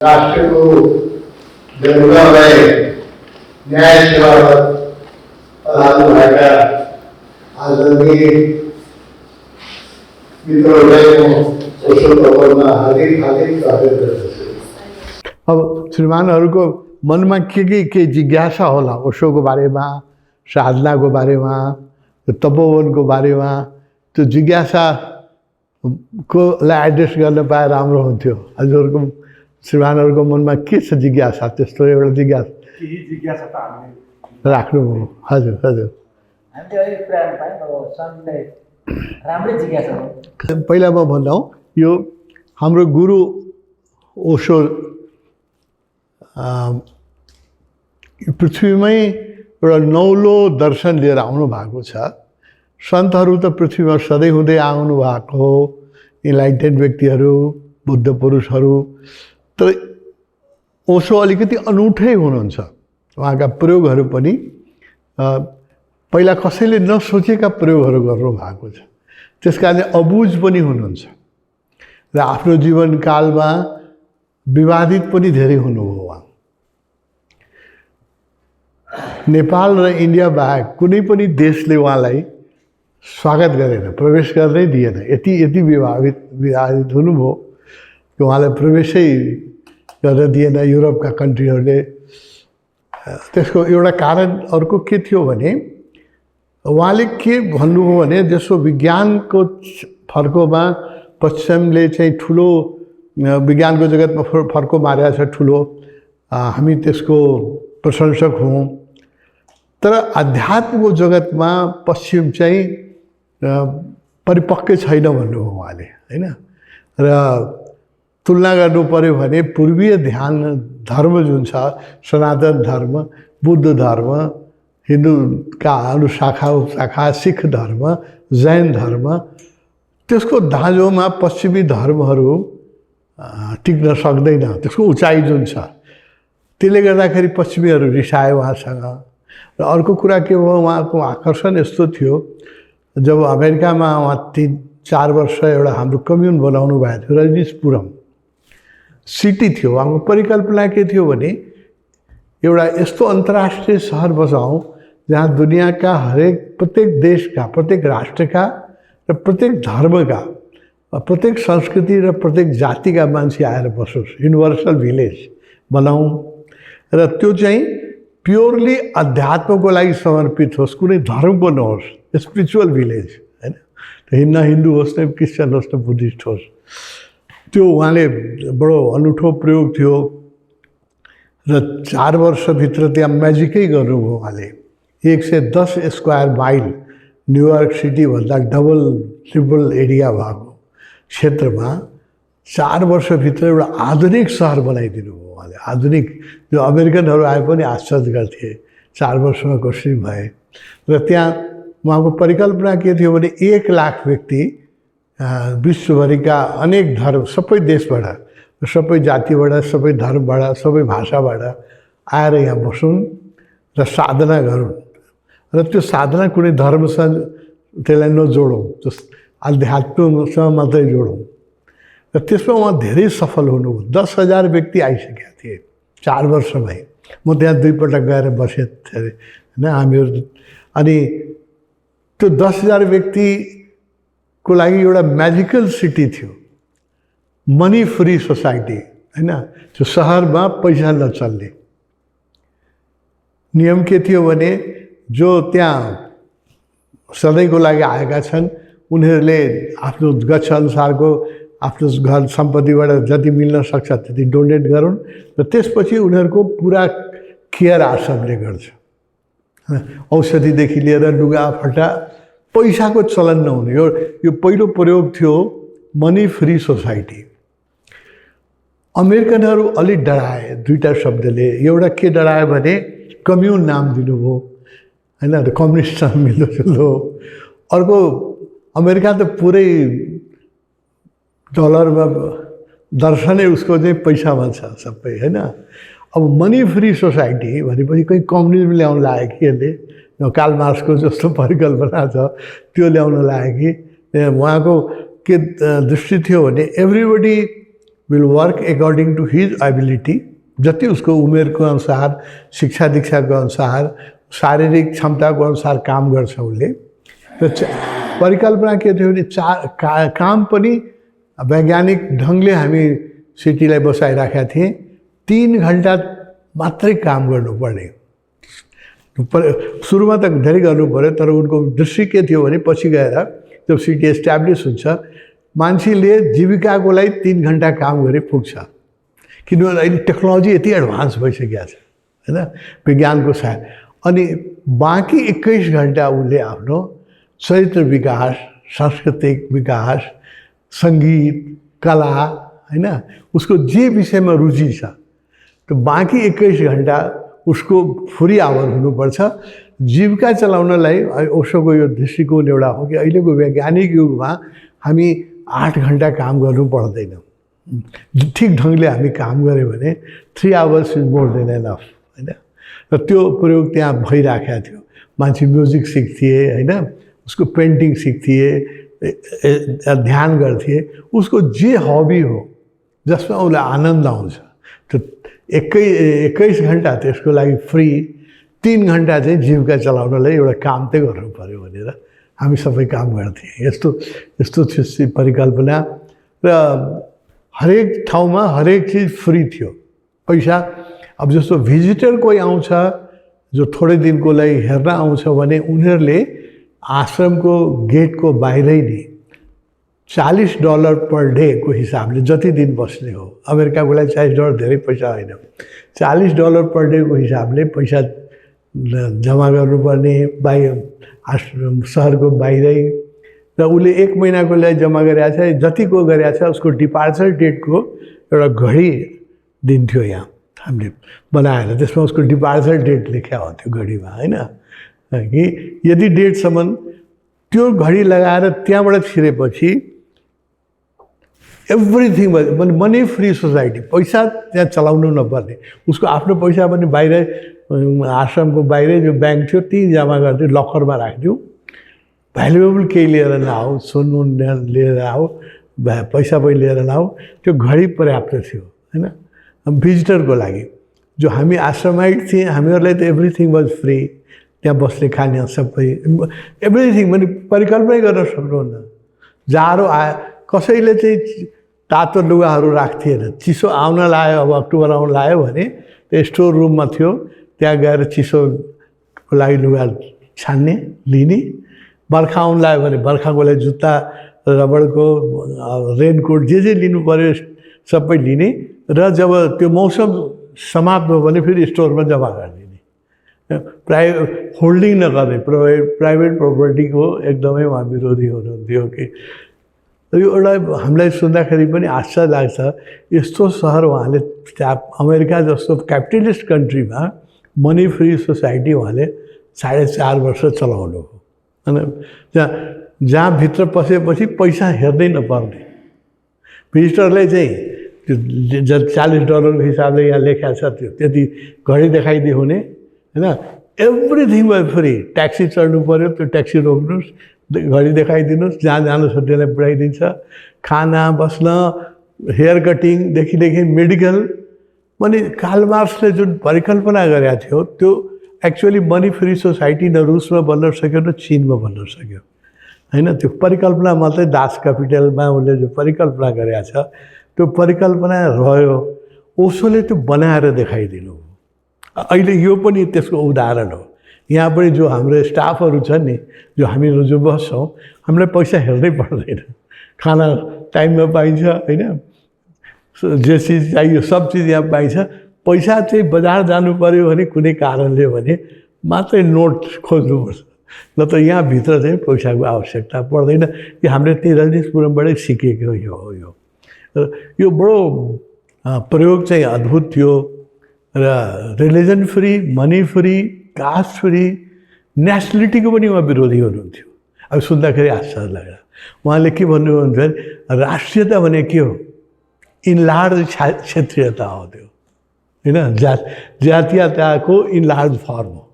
राष्ट्रको जनतालाई न्याय सेवा भएका आदरणीय मित्रहरूलाई म सोसल तौरमा हार्दिक स्वागत गर्दछु। अब श्रीमानहरूको मनमा के जिज्ञासा होला ओशोको बारेमा, साधनाको बारेमा, तपोवनको बारेमा, त्यो जिज्ञासालाई एड्रेस गर्न पाए राम्रो हुन्थ्यो। हजुरहरूको श्रीमानहरूको मनमा के छ जिज्ञासा, त्यस्तो एउटा जिज्ञासा त हामीले राख्नु। हजुर हजुर हामीले अहिले प्लान पायौँ अब सन्डे राम्रै जिज्ञासा हो। पहिला म भनौँ, यो हाम्रो गुरु ओशो पृथ्वीमै एउटा नौलो दर्शन लिएर आउनु भएको छ। सन्तहरू त पृथ्वीमा सधैँ हुँदै आउनु भएको हो, इन्लाइटेड व्यक्तिहरू, बुद्ध पुरुषहरू। तर ओशो अलिकति अनौठै हुनुहुन्छ। उहाँका प्रयोगहरू पनि पहिला कसैले नसोचेका प्रयोगहरू गर्नुभएको छ। त्यस कारणले अबुझ पनि हुनुहुन्छ र आफ्नो जीवनकालमा विवादित पनि धेरै हुनुभयो। उहाँ नेपाल र इन्डिया बाहेक कुनै पनि देशले उहाँलाई स्वागत गरेन, प्रवेश गर्नै दिएन। यति विवादित हुनुभयो कि उहाँलाई प्रवेशै गर्न दिएन युरोपका कन्ट्रीहरूले। त्यसको एउटा कारण अर्को के थियो भने, उहाँले के भन्नुभयो भने, जसो विज्ञानको फर्कोमा पश्चिमले चाहिँ ठुलो विज्ञानको जगतमा फर्को मारेको छ ठुलो, हामी त्यसको प्रशंसक हौँ। तर आध्यात्मको जगतमा पश्चिम चाहिँ परिपक्व छैन भन्नुभयो उहाँले, होइन। र तुलना गर्नु पऱ्यो भने पूर्वीय ध्यान धर्म जुन छ, सनातन धर्म, बुद्ध धर्म, हिन्दूका अरू शाखा सिख धर्म, जैन धर्म, त्यसको दाँजोमा पश्चिमी धर्महरू टिक्न सक्दैन। त्यसको उचाइ जुन छ, त्यसले गर्दाखेरि पश्चिमीहरू रिसाए उहाँसँग। र अर्को कुरा के हो, उहाँको आकर्षण यस्तो थियो, जब अमेरिकामा उहाँ 3-4 वर्ष एउटा हाम्रो कम्युन बनाउनु भएको थियो, रजनीशपुरम सिटी थियो। उहाँको परिकल्पना के थियो भने, एउटा यस्तो अन्तर्राष्ट्रिय सहर बसाउँ जहाँ दुनियाँका प्रत्येक देशका, प्रत्येक राष्ट्रका र प्रत्येक धर्मका, प्रत्येक संस्कृति र प्रत्येक जातिका मान्छे आएर बसोस्। युनिभर्सल भिलेज बनाऊँ र त्यो चाहिँ प्योरली अध्यात्मको लागि समर्पित होस्, कुनै धर्मको नहोस्, स्पिरिचुअल भिलेज, होइन। न हिन्दू होस्, न क्रिस्चियन होस्, न बुद्धिस्ट होस्। त्यो उहाँले बडो अनौठो प्रयोग थियो र 4 वर्षभित्र त्यहाँ म्याजिकै गर्नुभयो उहाँले। 110 स्क्वायर माइल न्युयोर्क सिटीभन्दा डबल ट्रिपल एरिया भएको क्षेत्रमा 4 वर्षभित्र एउटा आधुनिक सहर बनाइदिनु भयो उहाँले। आधुनिक, जो अमेरिकनहरू आए पनि आश्चर्य गर्थे 4 वर्षमा कसरी भए। र त्यहाँ उहाँको परिकल्पना के थियो भने, 1 लाख व्यक्ति विश्वभरिका अनेक धर्म, सबै देशबाट, सबै जातिबाट, सबै धर्मबाट, सबै भाषाबाट आएर यहाँ बसुन् र साधना गरून्। र त्यो साधना कुनै धर्मसँग त्यसलाई नजोडौँ, त्यो अध्यात्मसँग मात्रै जोडौँ। र त्यसमा उहाँ धेरै सफल हुनुभयो। 10,000 व्यक्ति आइसकेका थिए 4 वर्षमै। म त्यहाँ 2 पटक गएर बसेँ थिएँ, होइन, हामीहरू। अनि त्यो 10,000 व्यक्तिको लागि एउटा म्याजिकल सिटी थियो, मनी फ्री सोसाइटी, होइन। त्यो सहरमा पैसा नचल्ने नियम के थियो भने, जो त्यहाँ सधैँको लागि आएका छन् उनीहरूले आफ्नो गच्छ अनुसारको आफ्नो घर सम्पत्तिबाट जति मिल्न सक्छ त्यति डोनेट गरून् र त्यसपछि उनीहरूको पुरा केयर आश्रमले गर्छ। औषधिदेखि लिएर लुगाफटा, पैसाको चलन नहुने। यो पहिलो प्रयोग थियो मनी फ्री सोसाइटी। अमेरिकनहरू अलिक डराए 2टा शब्दले। एउटा के डराए भने, कम्युन नाम दिनुभयो, होइन, त कम्युनिस्टसँग मिल्दोजुल्दो। अर्को, अमेरिका त पुरै डलरमा, दर्शनै उसको चाहिँ पैसामा छ सबै, होइन। अब मनी फ्री सोसाइटी भनेपछि कहीँ कम्युनिजम ल्याउन लाग्यो कि यसले, कार्ल मार्क्सको जस्तो परिकल्पना छ त्यो ल्याउन लाग्यो कि। उहाँको के दृष्टि थियो भने, everybody will work according to his ability, जति उसको उमेरको अनुसार, शिक्षा दीक्षाको अनुसार, शारीरिक क्षमताको अनुसार काम गर्छ उसले। र परिकल्पना के थियो भने काम पनि वैज्ञानिक ढङ्गले हामी सिटीलाई बसाइराखेका थिएँ। 3 घन्टा मात्रै काम गर्नुपर्ने। सुरुमा त धेरै गर्नु पऱ्यो, तर उनको दृष्टि के थियो भने पछि गएर जब सिटी एस्टाब्लिस हुन्छ मान्छेले जीविकाको लागि 3 घन्टा काम गरे पुग्छ। किनभने अहिले टेक्नोलोजी यति एडभान्स भइसकेको छ हैन, विज्ञानको साथ। अनि बाँकी 21 घन्टा उसले आफ्नो चरित्र विकास, सांस्कृतिक विकास, सङ्गीत, कला हैन, उसको जे विषयमा रुचि छ त्यो बाँकी 21 घन्टा उसको फ्री आवर हुनुपर्छ। जीविका चलाउनलाई ओशोको यो दृष्टिकोण एउटा हो कि अहिलेको वैज्ञानिक युगमा हामी 8 घन्टा काम गर्नु पर्दैन। ठिक ढङ्गले हामी काम गऱ्यो भने 3 hours is more than enough हैन। र त्यो प्रयोग त्यहाँ भइराखेको थियो। मान्छे म्युजिक सिक्थे हैन, उसको पेन्टिङ सिक्थे, ध्यान गर्थे, उसको जे हबी हो जसमा उसलाई आनन्द आउँछ त्यो 21 घन्टा त्यसको लागि फ्री, 3 घन्टा चाहिँ जीविका चलाउनलाई एउटा काम चाहिँ गर्नु पऱ्यो भनेर हामी सबै काम गर्थ्यौँ। यस्तो थियो परिकल्पना। र हरेक ठाउँमा हरेक चिज फ्री थियो, पैसा। अब जस्तो भिजिटर कोही आउँछ जो थोरै दिनको लागि हेर्न आउँछ भने उनीहरूले आश्रमको गेटको बाहिरै नै $40 पर डे को हिसाबले जति दिन बस्ने हो, अमेरिकाको लागि $40 धेरै पैसा होइन, $40 पर डे को हिसाबले पैसा जम्मा गर्नुपर्ने आश्रम सहरको बाहिरै। र उसले 1 महिनाको लागि जम्मा गरेको छ, जतिको गरेको छ उसको डिपार्चर डेटको एउटा घडी दिन्थ्यो यहाँ हामीले बनाएर, त्यसमा उसको डिपार्चर डेट लेख्या हो त्यो घडीमा हैन, कि यदि डेटसम्म त्यो घडी लगाएर त्यहाँबाट छिरेपछि एभ्रिथिङ मनी फ्री सोसाइटी, पैसा त्यहाँ चलाउनु नपर्ने। उसको आफ्नो पैसा पनि बाहिर आश्रमको बाहिरै जो ब्याङ्क थियो त्यहीँ जम्मा गर्थ्यो, लकरमा राख्थ्यो। भ्यालुएबल केही लिएर नआऊ, सुन लिएर आऊ, पैसा पनि लिएर नआऊ, त्यो घडी पर्याप्त थियो हैन। भिजिटरको लागि जो हामी आश्रमाइट थियौँ हामीहरूलाई त एभ्रिथिङ वाज फ्री, त्यहाँ बस्ने खाने सबै एभ्रिथिङ पनि परिकल्पनै गर्न सक्नुहुन्न। जाडो आयो, कसैले चाहिँ तातो लुगाहरू राख्थेन, चिसो आउन लाग्यो, अब अक्टोबर आउन लाग्यो भने त्यो स्टोर रुममा थियो, त्यहाँ गएर चिसोको लागि लुगा छान्ने लिने। बर्खा आउन लाग्यो भने बर्खाको लागि जुत्ता, रबरको रेनकोट जे लिनु पऱ्यो सबै लिने। र जब त्यो मौसम समाप्त भयो भने फेरि स्टोरमा जम्मा गरिदिने। होल्डिङ नगर्ने, प्राइभेट प्रपर्टीको एकदमै उहाँ विरोधी हुनुहुन्थ्यो। कि यो एउटा हामीलाई सुन्दाखेरि पनि आश्चर्य लाग्छ, यस्तो सहर उहाँले अमेरिका जस्तो क्यापिटलिस्ट कन्ट्रीमा मनी फ्री सोसाइटी उहाँले 4.5 वर्ष चलाउनु हो। अनि जहाँ भित्र पसेपछि पैसा हेर्दै नपर्ने, भिजिटरलाई चाहिँ त्यो $40 को हिसाबले यहाँ लेखा छ त्यो त्यति घडी देखाइदियो हुने हैन। Everything was free. ट्याक्सी चढ्नु पऱ्यो, त्यो ट्याक्सी रोक्नुहोस्, घडी देखाइदिनुहोस्, जहाँ जानु छ त्यसलाई पुऱ्याइदिन्छ। खाना, बस्न, हेयर कटिङदेखि लिएर मेडिकल, माने कार्ल मार्क्सले जुन परिकल्पना गरेको थियो त्यो एक्चुअली मनी फ्री सोसाइटी न रुसमा बन्न सक्यो न चिनमा बन्न सक्यो हैन। त्यो परिकल्पना मात्रै दास क्यापिटलमा उसले जो परिकल्पना गरेको छ त्यो परिकल्पना रह्यो। ओशोले त्यो बनाएर देखाइदिनु। अहिले यो पनि त्यसको उदाहरण हो। यहाँ पनि जो हाम्रो स्टाफहरू छन् नि, जो हामीहरू जो बस्छौँ, हामीलाई पैसा हेर्नै पर्दैन, खाना टाइममा पाइन्छ हैन, जे चिज चाहियो सब चिज यहाँ पाइन्छ। पैसा चाहिँ बजार जानु पऱ्यो भने कुनै कारणले भने मात्रै नोट खोज्नुपर्छ, नत्र यहाँभित्र चाहिँ पैसाको आवश्यकता पर्दैन। यो हामीले त्यही रजनीशपुरमबाटै सिकेको हो। यो बडो प्रयोग चाहिँ अद्भुत थियो। र religion free, money free, caste free, नेसनलिटीको पनि उहाँ विरोधी हुनुहुन्थ्यो। अब सुन्दाखेरि आश्चर्य लाग्यो। उहाँले के भन्नुहुन्छ भने राष्ट्रियता भने के हो? इनलार्ज क्षेत्रीयता हो त्यो हैन, जातीयताको इनलार्ज फर्म हो।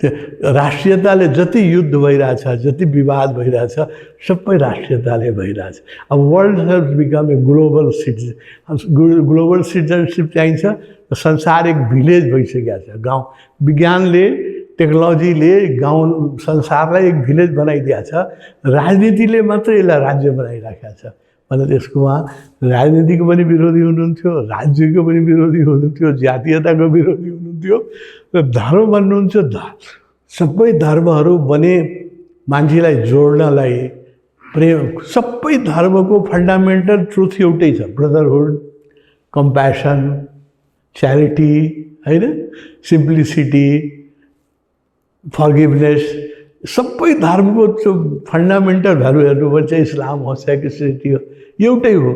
त्यो राष्ट्रियताले जति युद्ध भइरहेछ, जति विवाद भइरहेछ, सबै राष्ट्रियताले भइरहेछ। अब world has become a global citizen, global citizenship चाहिन्छ। संसार एक भिलेज भइसकेको छ। गाउँ विज्ञानले, टेक्नोलोजीले गाउँ संसारलाई एक भिलेज बनाइदिएको छ। राजनीतिले मात्रै यसलाई राज्य बनाइराखेको छ। मतलब त्यसको उहाँ राजनीतिको पनि विरोधी हुनुहुन्थ्यो, राज्यको पनि विरोधी हुनुहुन्थ्यो, जातीयताको विरोधी हुनुहुन्थ्यो र धर्म भन्नुहुन्छ सबै धर्महरू बने मान्छेलाई जोड्नलाई, प्रेम। सबै धर्मको फन्डामेन्टल ट्रुथ एउटै छ, ब्रदरहुड, कम्प्यासन, च्यारिटी, होइन, सिम्प्लिसिटी, फर्गिभनेस। सबै धर्मको त्यो फन्डामेन्टल भ्यालु हेर्नु भने चाहिँ इस्लाम होस् या क्रिस्चियनिटी हो, एउटै हो।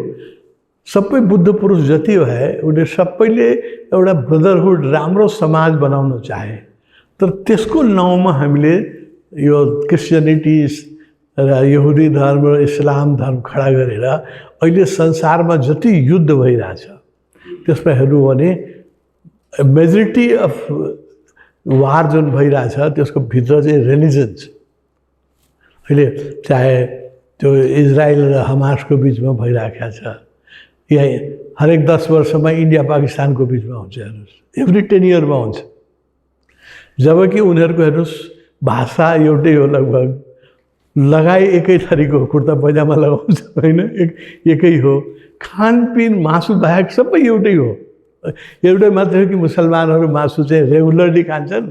सबै बुद्ध पुरुष जति हो उनीहरू सबैले एउटा ब्रदरहुड, राम्रो समाज बनाउन चाहे। तर त्यसको नाउँमा हामीले यो क्रिस्चियनिटी र यहुदी धर्म र इस्लाम धर्म खडा गरेर अहिले संसारमा जति युद्ध भइरहेछ त्यसमा हेर्नु भने मेजोरिटी अफ वार जुन भइरहेछ त्यसको भित्र चाहिँ रिलिजन छ। अहिले चाहे त्यो इजरायल र हमासको बिचमा भइरहेको छ, या हरेक 10 वर्षमा इन्डिया पाकिस्तानको बिचमा हुन्छ। हेर्नुहोस्, एभ्री 10 इयरमा हुन्छ। जबकि उनीहरूको हेर्नुहोस् भाषा एउटै हो, लगभग लगाइ एकै थरीको, कुर्ता पैजामा लगाउँछ, होइन, एकै हो। खानपिन मासु बाहेक सबै एउटै हो। एउटै मात्र हो कि मुसलमानहरू मासु चाहिँ रेगुलरली खान्छन्,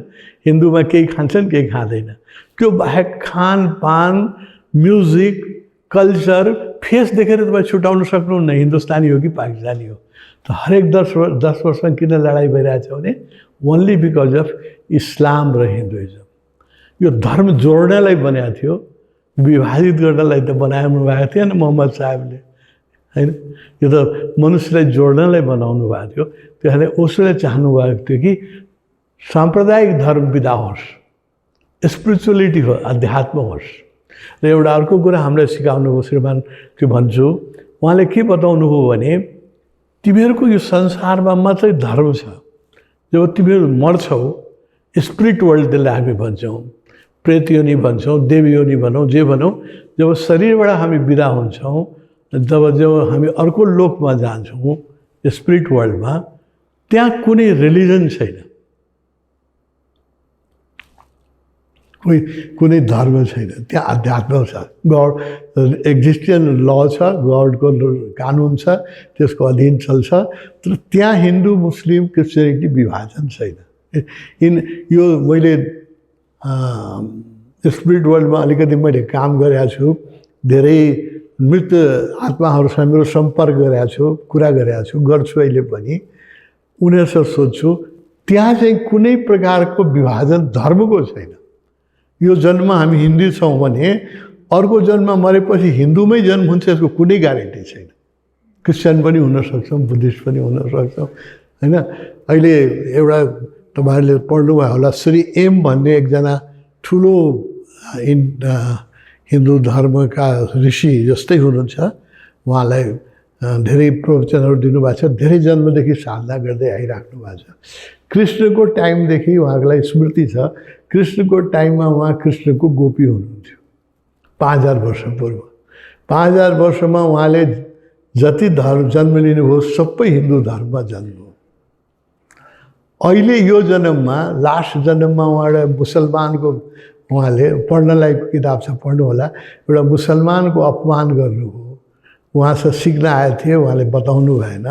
हिन्दूमा केही खान्छन् केही खाँदैन। त्यो बाहेक खानपान, म्युजिक, कल्चर, फेस देखेर तपाईँ छुटाउन सक्नुहुन्न हिन्दुस्तानी हो कि पाकिस्तानी हो। त हरेक 10 वर्षमा किन लडाइँ भइरहेछ भने ओन्ली बिकज अफ इस्लाम र हिन्दुइजम। यो धर्म जोड्नलाई बनाएको थियो, विभाजित गर्नलाई त बनाउनु भएको थिएन मोहम्मद साहबले, होइन। यो त मनुष्यलाई जोड्नलाई बनाउनु भएको थियो। त्यसले उसले चाहनु भएको थियो कि साम्प्रदायिक धर्म बिदा होस्, स्पिरिचुअलिटी हो, अध्यात्म होस्। र एउटा अर्को कुरा हामीलाई सिकाउनु हो श्रीमान, त्यो भन्छु, उहाँले के बताउनु हो भने तिमीहरूको यो संसारमा मात्रै धर्म छ। जब तिमीहरू मर्छौ, स्पिरिट वर्ल्ड त्यसलाई हामी भन्छौँ, प्रेत योनि भन्छौँ, देव योनि भनौँ, जे भनौँ, जब शरीरबाट हामी बिदा हुन्छौँ, जब हामी अर्को लोकमा जान्छौँ, स्पिरिट वर्ल्डमा, त्यहाँ कुनै रिलिजन छैन, कुनै धर्म छैन, त्यहाँ अध्यात्म छ। गड एक्जिस्टेन्स ल छ, गडको कानुन छ, त्यसको अधीन चल्छ। तर त्यहाँ हिन्दू, मुस्लिम, क्रिस्चियनिटी विभाजन छैन। यो मैले स्पिरिट वर्ल्डमा अलिकति मैले काम गरेको छु, धेरै मृत आत्माहरूसँग मेरो सम्पर्क गरेको छु, कुरा गरेको छु, गर्छु अहिले पनि। उनीहरूसँग सोध्छु, त्यहाँ चाहिँ कुनै प्रकारको विभाजन धर्मको छैन। यो जन्म हामी हिन्दू छौँ भने अर्को जन्म मरेपछि हिन्दूमै जन्म हुन्छ, यसको कुनै ग्यारेन्टी छैन। क्रिस्चियन पनि हुनसक्छौँ, बुद्धिस्ट पनि हुनसक्छौँ, होइन। अहिले एउटा तपाईँहरूले पढ्नुभयो होला, श्री एम भन्ने एकजना ठुलो हिन्दू धर्मका ऋषि जस्तै हुनुहुन्छ। उहाँलाई धेरै प्रवचनहरू दिनुभएको छ, धेरै जन्मदेखि साधना गर्दै आइराख्नु भएको छ। कृष्णको टाइमदेखि उहाँको लागि स्मृति छ, कृष्णको टाइममा उहाँ कृष्णको गोपी हुनुहुन्थ्यो 5000 वर्ष पूर्व। 5000 वर्षमा उहाँले जति धर्म जन्म लिनुभयो सबै हिन्दू धर्ममा जन्म हो। अहिले यो जन्ममा, लास्ट जन्ममा उहाँले मुसलमानको, उहाँले पढ्नलाई किताब छ, पढ्नु होला, एउटा मुसलमानको अपमान गर्नुभयो। उहाँसँग सिक्न आएको थिए, उहाँले बताउनु भएन।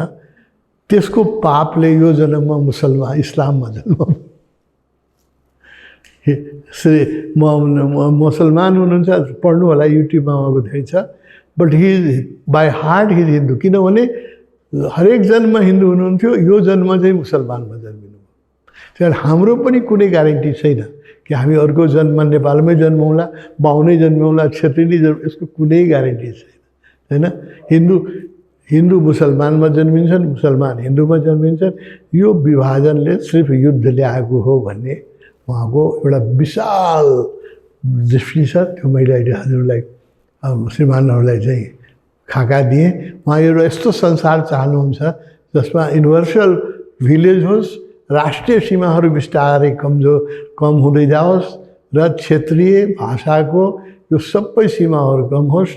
त्यसको पापले यो जन्ममा इस्लाममा जन्म। मुसलमान हुनुहुन्छ, पढ्नु होला, युट्युबमा उहाँको धेरै छ। But he by heart he Hindu, किनभने हरेक जन्म हिन्दू हुनुहुन्थ्यो, यो जन्म चाहिँ मुसलमानमा जन्मिनु। त्यही हाम्रो पनि कुनै ग्यारेन्टी छैन कि हामी अर्को जन्म नेपालमै जन्मौँला, बाहुनै जन्मौँला, क्षेत्रीय जन्म, यसको कुनै ग्यारेन्टी छैन, होइन। हिन्दू मुसलमानमा जन्मिन्छन्, मुसलमान हिन्दूमा जन्मिन्छन्। यो विभाजनले सिर्फ युद्ध ल्याएको हो भन्ने उहाँको एउटा विशाल दृष्टि छ। त्यो मैले अहिले हजुरलाई, श्रीमानहरूलाई चाहिँ खाका दिएँ। उहाँ एउटा यस्तो संसार चाहनुहुन्छ जसमा युनिभर्सल भिलेज होस् राष्ट्रिय सीमाहरू बिस्तारै कम हुँदै जाओस् र क्षेत्रीय भाषाको यो सबै सीमाहरू कम होस्।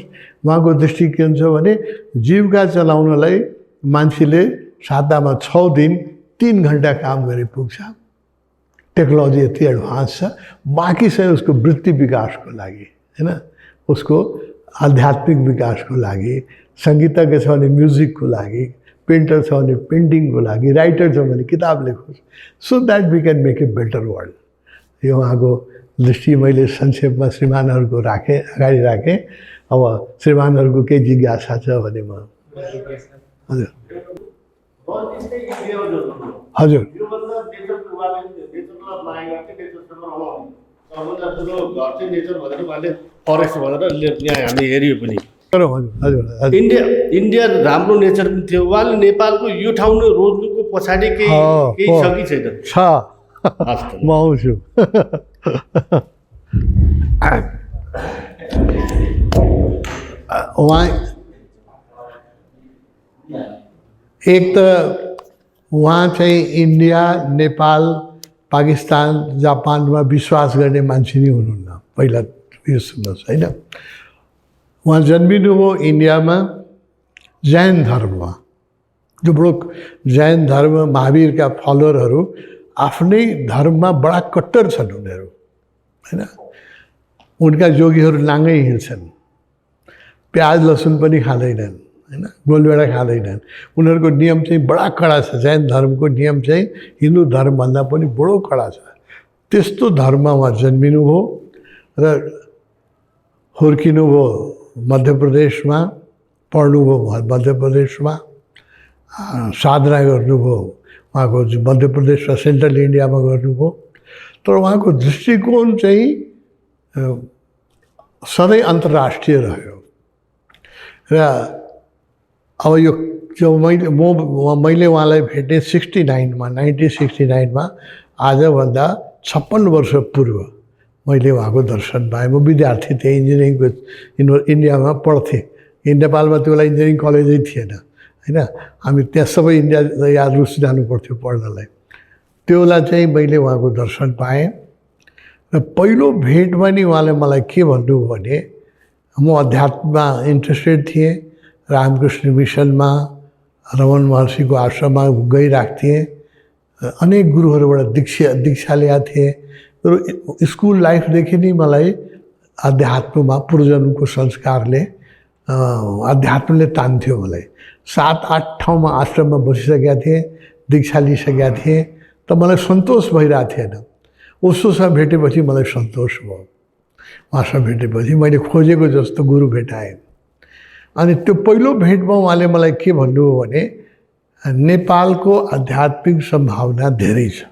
उहाँको दृष्टि के हुन्छ भने जीविका चलाउनलाई मान्छेले सातामा 6 दिन 3 घन्टा काम गरे पुग्छ। टेक्नोलोजी यति एडभान्स छ। बाँकी चाहिँ उसको वृत्ति विकासको लागि हैन, उसको आध्यात्मिक विकासको लागि, सङ्गीतज्ञ छ भने म्युजिकको लागि, पेन्टर छ भने पेन्टिङको लागि, राइटर छ भने किताब लेखोस्, so that we can make a better world. यो उहाँको दृष्टि मैले संक्षेपमा श्रीमानहरूको अगाडि राखेँ। अब श्रीमानहरूको केही जिज्ञासा छ भने म हजुर हजुर फरेस्ट भनेर यहाँ हामी हेऱ्यो पनि हजुर इन्डिया राम्रो नेचर पनि थियो। उहाँले नेपालको यो ठाउँ रोज्नुको पछाडि केही छ कि छैन? छ, म आउँछु। उहाँ एक त उहाँ चाहिँ इन्डिया, नेपाल, पाकिस्तान, जापानमा विश्वास गर्ने मान्छे नै हुनुहुन्न। पहिला यो सुन्नुहोस् होइन, उहाँ जन्मिनु हो इन्डियामा जैन धर्ममा। जो बडो जैन धर्म महावीरका फलोअरहरू आफ्नै धर्ममा बडा कट्टर छन् उनीहरू होइन। उनका जोगीहरू नाङ्गै हिँड्छन्, प्याज लसुन पनि खाँदैनन् होइन, गोलभेडा खाँदैनन्। उनीहरूको नियम चाहिँ बडा कडा छ। जैन धर्मको नियम चाहिँ हिन्दू धर्मभन्दा पनि बडो कडा छ। त्यस्तो धर्ममा उहाँ जन्मिनु हो र हुर्किनुभयो मध्य प्रदेशमा, पढ्नुभयो मध्य प्रदेशमा, साधना गर्नुभयो उहाँको मध्य प्रदेश र सेन्ट्रल इन्डियामा गर्नुभयो। तर उहाँको दृष्टिकोण चाहिँ सधैँ अन्तर्राष्ट्रिय रह्यो। र अब यो जो मैले उहाँलाई भेटेँ 1969मा, आजभन्दा 56 वर्ष पूर्व मैले उहाँको दर्शन पाएँ। म विद्यार्थी थिएँ, इन्जिनियरिङको इन्डियामा पढ्थेँ। नेपालमा त्यो बेला इन्जिनियरिङ कलेजै थिएन होइन। हामी त्यहाँ सबै इन्डिया या रुस जानु पर्थ्यो पढ्नलाई। त्यो बेला चाहिँ मैले उहाँको दर्शन पाएँ र पहिलो भेटमा नि उहाँले मलाई के भन्नुभयो भने, म अध्यात्ममा इन्ट्रेस्टेड थिएँ। रामकृष्ण मिसनमा, रमन महर्षिको आश्रममा गइरहेको थिएँ। अनेक गुरुहरूबाट दीक्षा ल्याएको थिएँ। तर स्कुल लाइफदेखि नै मलाई अध्यात्ममा पूर्वजन्मको संस्कारले अध्यात्मले तान्थ्यो मलाई। 7-8 ठाउँमा आश्रममा बसिसकेका थिएँ, दीक्षा लिइसकेका थिएँ, त मलाई सन्तोष भइरहेको थिएन। ओशोसँग भेटेपछि मलाई सन्तोष भयो। उहाँसँग भेटेपछि मैले खोजेको जस्तो गुरु भेटाएँ। अनि त्यो पहिलो भेटमा उहाँले मलाई के भन्नुभयो भने, नेपालको आध्यात्मिक सम्भावना धेरै छ।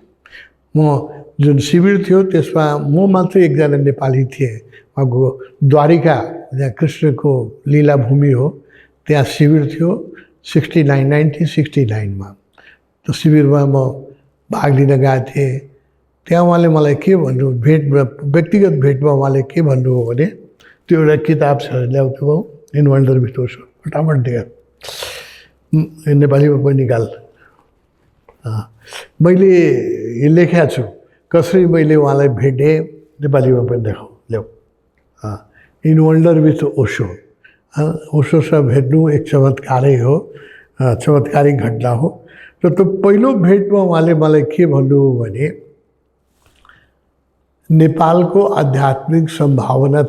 म जुन शिविर थियो त्यसमा म मात्रै एकजना नेपाली थिएँ। उहाँको द्वारिका जहाँ कृष्णको लीला भूमि हो त्यहाँ शिविर थियो 1969मा। त्यो शिविरमा म भाग लिन गएको थिएँ। त्यहाँ उहाँले मलाई के भन्नु, व्यक्तिगत भेटमा उहाँले के भन्नुभयो भने, त्यो एउटा किताब छ, ल्याउँथ्यो इन वन्डर विथ ओशो, फटाफट दिएर नेपालीमा पनि निकाल। मैले लेखेको छु कसरी मैले उहाँलाई भेटेँ, नेपालीमा पनि देखाउँ ल्याऊ। In wonder with Osho. ओशोसँग भेट्नु एक चमत्कारै हो, चमत्कारिक घटना हो। र त्यो पहिलो भेटमा उहाँले मलाई के भन्नुभयो भने, नेपालको आध्यात्मिक सम्भावना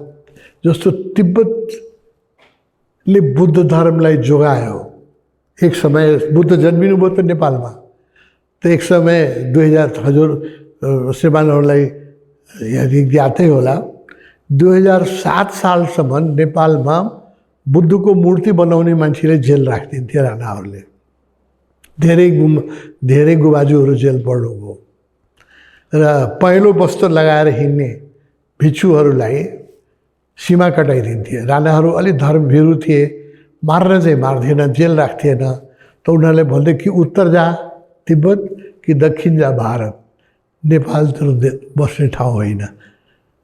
जस्तो तिब्बतले बुद्ध धर्मलाई जोगायो। एक समय बुद्ध जन्मिनुभयो त नेपालमा, त एक समय 2000 हजुर श्रीमानहरूलाई यदि ज्ञातै होला, 2007 सालसम्म नेपालमा बुद्धको मूर्ति बनाउने मान्छेले जेल राखिदिन्थे राणाहरूले। धेरै गुबाजुहरू जेल पर्नुभयो र पहेँलो वस्त्र लगाएर हिँड्ने भिक्षुहरूलाई सीमा कटाइदिन्थे। राणाहरू अलिक धर्मभिरू थिए, मार्न चाहिँ मार्थिएन, जेल राख्थिएन। त उनीहरूले भन्थे कि उत्तर जा तिब्बत कि दक्षिण जा भारत, नेपाल त बस्ने ठाउँ होइन।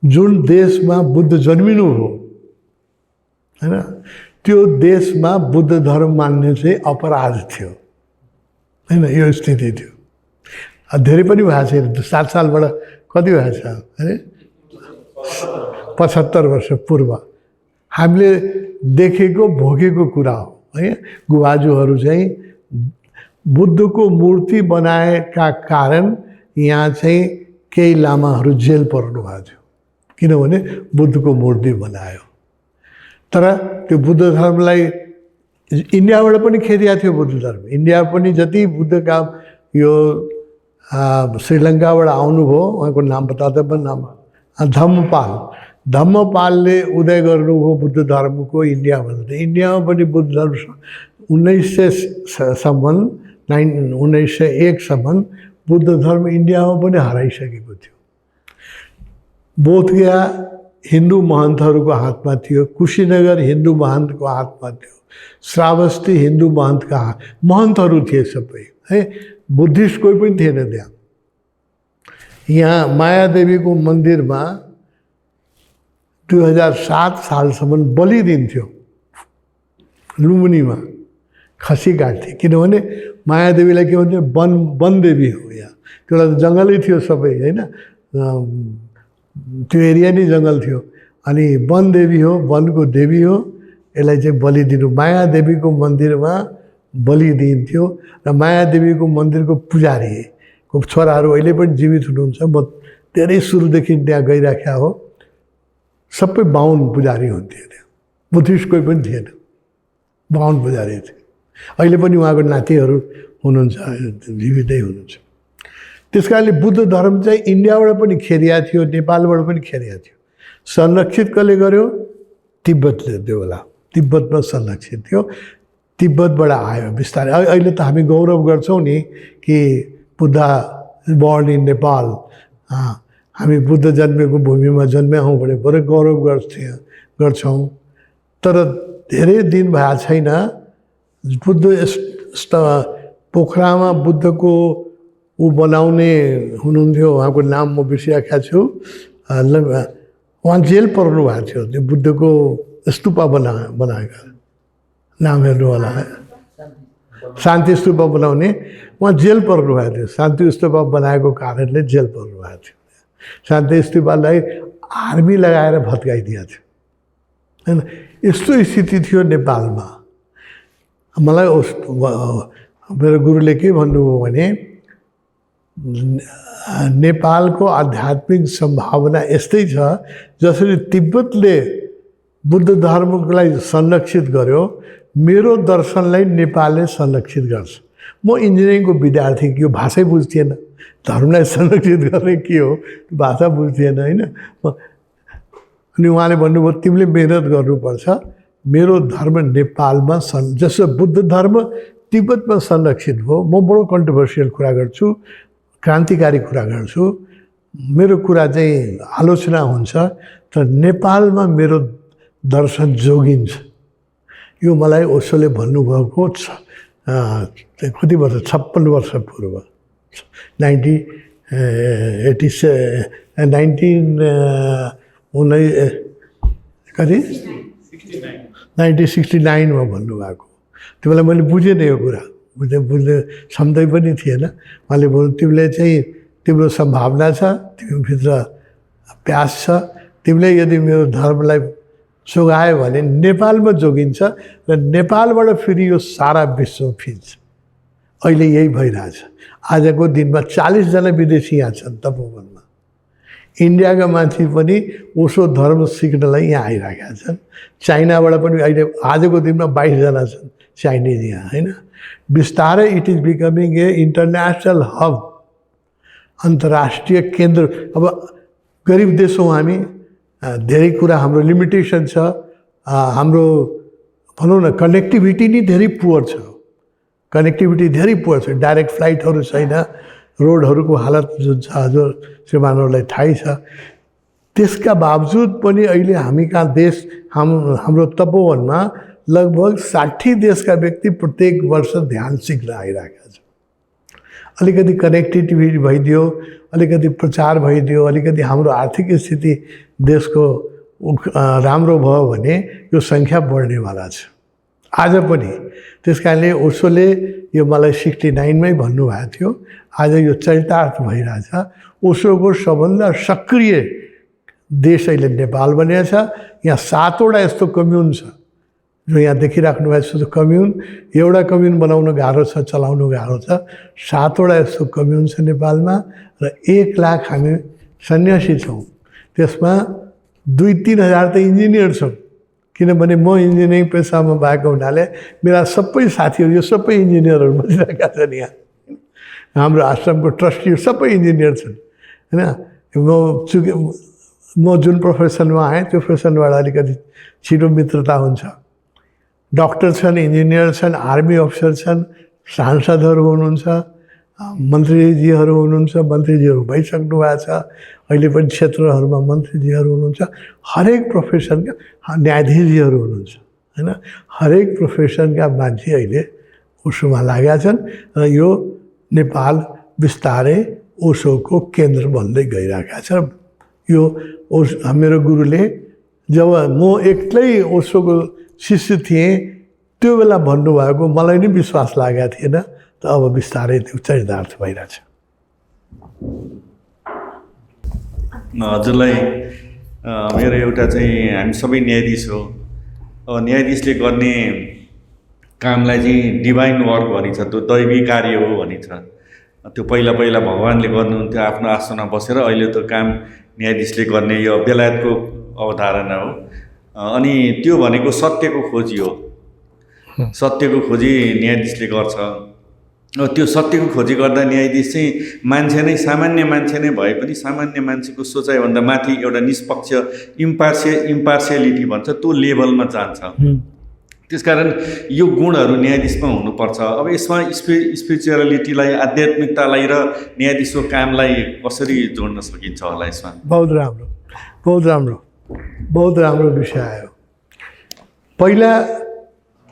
जुन देशमा बुद्ध जन्मिनु हो हैन, त्यो देशमा बुद्ध धर्म मान्ने चाहिँ अपराध थियो हैन, यो स्थिति थियो। धेरै पनि भएको छैन 7 सालबाट कति भएको छ अरे 75 वर्ष पूर्व हामीले देखेको भोगेको कुरा हो है। गुवाजुहरू चाहिँ बुद्धको मूर्ति बनाएका कारण यहाँ चाहिँ केही लामाहरू जेल पर्नु भएको थियो, किनभने बुद्धको मूर्ति बनायो। तर त्यो बुद्ध धर्मलाई इन्डियाबाट पनि खेदिएको थियो बुद्ध धर्म। इन्डिया पनि जति बुद्धका यो श्रीलङ्काबाट आउनुभयो, उहाँको नाम बताउँदा पनि नाम धम्मपालले उदय गर्नुभयो बुद्ध धर्मको इन्डियामा। इन्डियामा पनि बुद्ध धर्म 1901 सम्म बुद्ध धर्म इन्डियामा पनि हराइसकेको थियो। बोधगया हिन्दू महन्तहरूको हातमा थियो, कुशीनगर हिन्दू महन्तको हातमा थियो, श्रावस्ती हिन्दू महन्तका महन्तहरू थिए सबै है, बुद्धिस्ट कोही पनि थिएन त्यहाँ। यहाँ मायादेवीको मन्दिरमा 2007 सालसम्म बलि दिन्थ्यो, लुम्बिनीमा खसी काट्थे, किनभने मायादेवीलाई के भन्थ्यो वनदेवी हो। यहाँ त्यो बेला जङ्गलै थियो सबै होइन, त्यो एरिया नै जङ्गल थियो। अनि वनदेवी हो, वनको देवी हो, यसलाई चाहिँ बलि दिनु। मायादेवीको मन्दिरमा बलि दिइन्थ्यो र मायादेवीको मन्दिरको पुजारीको छोराहरू अहिले पनि जीवित हुनुहुन्छ। म धेरै सुरुदेखि त्यहाँ गइराखेको हो। सबै बाहुन पुजारी हुन्थ्यो त्यहाँ, बुद्धिस्ट कोही पनि थिएन, बाहुन पुजारी थिए। अहिले पनि उहाँको नातिहरू हुनुहुन्छ, जीवितै हुनुहुन्छ। त्यस कारणले बुद्ध धर्म चाहिँ इन्डियाबाट पनि खेरिया थियो, नेपालबाट पनि खेरिया थियो। संरक्षित कसले गर्यो? तिब्बतले। त्यो बेला तिब्बतमा संरक्षित थियो, तिब्बतबाट आयो बिस्तारै। अहिले त हामी गौरव गर्छौँ नि कि बुद्ध बर्न इन नेपाल, हामी बुद्ध जन्मेको भूमिमा जन्मे हौँ भने बडो गौरव गर्छौँ। तर धेरै दिन भएको छैन बुद्ध पोखरामा बुद्धको ऊ बनाउने हुनुहुन्थ्यो, उहाँको नाम म बिर्सिरहेको छु, उहाँ जेल पर्नु भएको थियो। त्यो बुद्धको स्तूपा बनाएका, नाम हेर्नु होला, शान्ति स्तूपा बनाउने, उहाँ जेल पर्नु भएको थियो। शान्ति स्तूपा बनाएको कारणले जेल पर्नु भएको थियो। शान्ति स्तूपालाई आर्मी लगाएर भत्काइदिएको थियो होइन। यस्तो स्थिति थियो नेपालमा। मलाई मेरो गुरुले के भन्नुभयो भने नेपालको आध्यात्मिक सम्भावना यस्तै छ जसरी तिब्बतले बुद्ध धर्मलाई संरक्षित गर्यो, मेरो दर्शनलाई नेपालले संरक्षित गर्छ। म इन्जिनियरिङको विद्यार्थी, यो भाषै बुझ्थेन, धर्मलाई संरक्षित गर्ने के हो भाषा बुझ्थेन होइन। अनि उहाँले भन्नुभयो तिमीले मेहनत गर्नुपर्छ, मेरो धर्म नेपालमा जस्तो बुद्ध धर्म तिब्बतमा संरक्षित भयो। म बडो कन्ट्रोभर्सियल कुरा गर्छु, क्रान्तिकारी कुरा गर्छु, मेरो कुरा चाहिँ आलोचना हुन्छ, तर नेपालमा मेरो दर्शन जोगिन्छ। यो मलाई ओशोले भन्नुभएको छ कति वर्ष, 56 वर्ष पूर्व, 1969 मा भन्नुभएको। त्यो बेला मैले बुझेन यो कुरा, बुझ्ने क्षमता पनि थिएन। उहाँले भन्नु तिमीले चाहिँ तिम्रो सम्भावना छ, तिमीभित्र प्यास छ, तिमीले यदि मेरो धर्मलाई जोगायो भने नेपालमा जोगिन्छ र नेपालबाट फेरि यो सारा विश्व फिन्छ। अहिले यही भइरहेछ। आजको दिनमा 40 जना विदेशी यहाँ छन् तपोवनमा। इन्डियाका मान्छे पनि ओशो धर्म सिक्नलाई यहाँ आइरहेका छन्। चाइनाबाट पनि अहिले आजको दिनमा 22 जना छन् चाइनिज यहाँ होइन। बिस्तारै it is becoming A international hub, अन्तर्राष्ट्रिय केन्द्र। अब गरिब देश हौँ हामी, धेरै कुरा हाम्रो लिमिटेसन छ, हाम्रो भनौँ न कनेक्टिभिटी नै धेरै पुवर छ, कनेक्टिभिटी धेरै पुवर छ, डाइरेक्ट फ्लाइटहरू छैन, रोडहरूको हालत जुन छ हजुर श्रीमानहरूलाई थाहै छ। त्यसका बावजुद पनि अहिले हामी कहाँ देश हाम्रो तपोवनमा लगभग 60 देशका व्यक्ति प्रत्येक वर्ष ध्यान सिक्न आइरहेका छन्। अलिकति कनेक्टिभिटी भइदियो, अलिकति प्रचार भइदियो, अलिकति हाम्रो आर्थिक स्थिति देशको राम्रो भयो भने यो सङ्ख्या बढ्नेवाला छ। आज पनि। त्यस कारणले ओशोले यो मलाई 69मै भन्नुभएको थियो, आज यो चरितार्थ भइरहेछ। ओशोको सबभन्दा सक्रिय देश अहिले नेपाल बनेको छ। यहाँ 7वटा यस्तो कम्युन छ जो यहाँ देखिराख्नु भएको छ। कम्युन एउटा कम्युन बनाउनु गाह्रो छ, चलाउनु गाह्रो छ। 7वटा यस्तो कम्युन छ नेपालमा र 1 लाख हामी सन्यासी छौँ। त्यसमा 2-3 हजार त इन्जिनियर छौँ, किनभने म इन्जिनियरिङ पेसामा भएको हुनाले मेरा सबै साथीहरू यो सबै इन्जिनियरहरू बसिरहेका छन्। यहाँ हाम्रो आश्रमको ट्रस्टीहरू सबै इन्जिनियर छन् होइन। म जुन प्रोफेसनमा आएँ त्यो प्रोफेसनबाट अलिकति छिटो मित्रता हुन्छ। डक्टर छन्, इन्जिनियर छन्, आर्मी अफिसर छन्, सांसदहरू हुनुहुन्छ, मन्त्रीजीहरू हुनुहुन्छ, मन्त्रीजीहरू भइसक्नु भएको छ, अहिले पनि क्षेत्रहरूमा मन्त्रीजीहरू हुनुहुन्छ। हरेक प्रोफेसनका न्यायाधीशजीहरू हुनुहुन्छ होइन। हरेक प्रोफेसनका मान्छे अहिले ओशोमा लागेका छन् र यो नेपाल बिस्तारै ओशोको केन्द्र बन्दै गइरहेका छ। यो मेरो गुरुले जब म एक्लै ओशोको शिष्य थिएँ त्यो बेला भन्नुभएको मलाई नै विश्वास लागेको थिएन। त अब बिस्तारै त्यो चरितार्थ भइरहेछ। हजुरलाई मेरो एउटा चाहिँ हामी सबै न्यायाधीश हो। अब न्यायाधीशले गर्ने कामलाई चाहिँ डिभाइन वर्क भनिन्छ, त्यो दैवी कार्य हो भनिन्छ। त्यो पहिला भगवान्ले गर्नुहुन्थ्यो आफ्नो आसनमा बसेर, अहिले त्यो काम न्यायाधीशले गर्ने यो बेलायतको अवधारणा हो। अनि त्यो भनेको सत्यको खोजी हो। सत्यको खोजी न्यायाधीशले गर्छ। त्यो सत्यको खोजी गर्दा न्यायाधीश चाहिँ मान्छे नै, सामान्य मान्छे नै भए पनि सामान्य मान्छेको सोचाइभन्दा माथि एउटा निष्पक्ष इम्पार्सियलिटी भन्छ त्यो लेभलमा जान्छ। त्यसकारण यो गुणहरू न्यायाधीशमा हुनुपर्छ। अब यसमा स्पिरिचुअलिटीलाई, आध्यात्मिकतालाई र न्यायाधीशको कामलाई कसरी जोड्न सकिन्छ होला यसमा? बहुत राम्रो, बहुत राम्रो, बहुत राम्रो विषय आयो। पहिला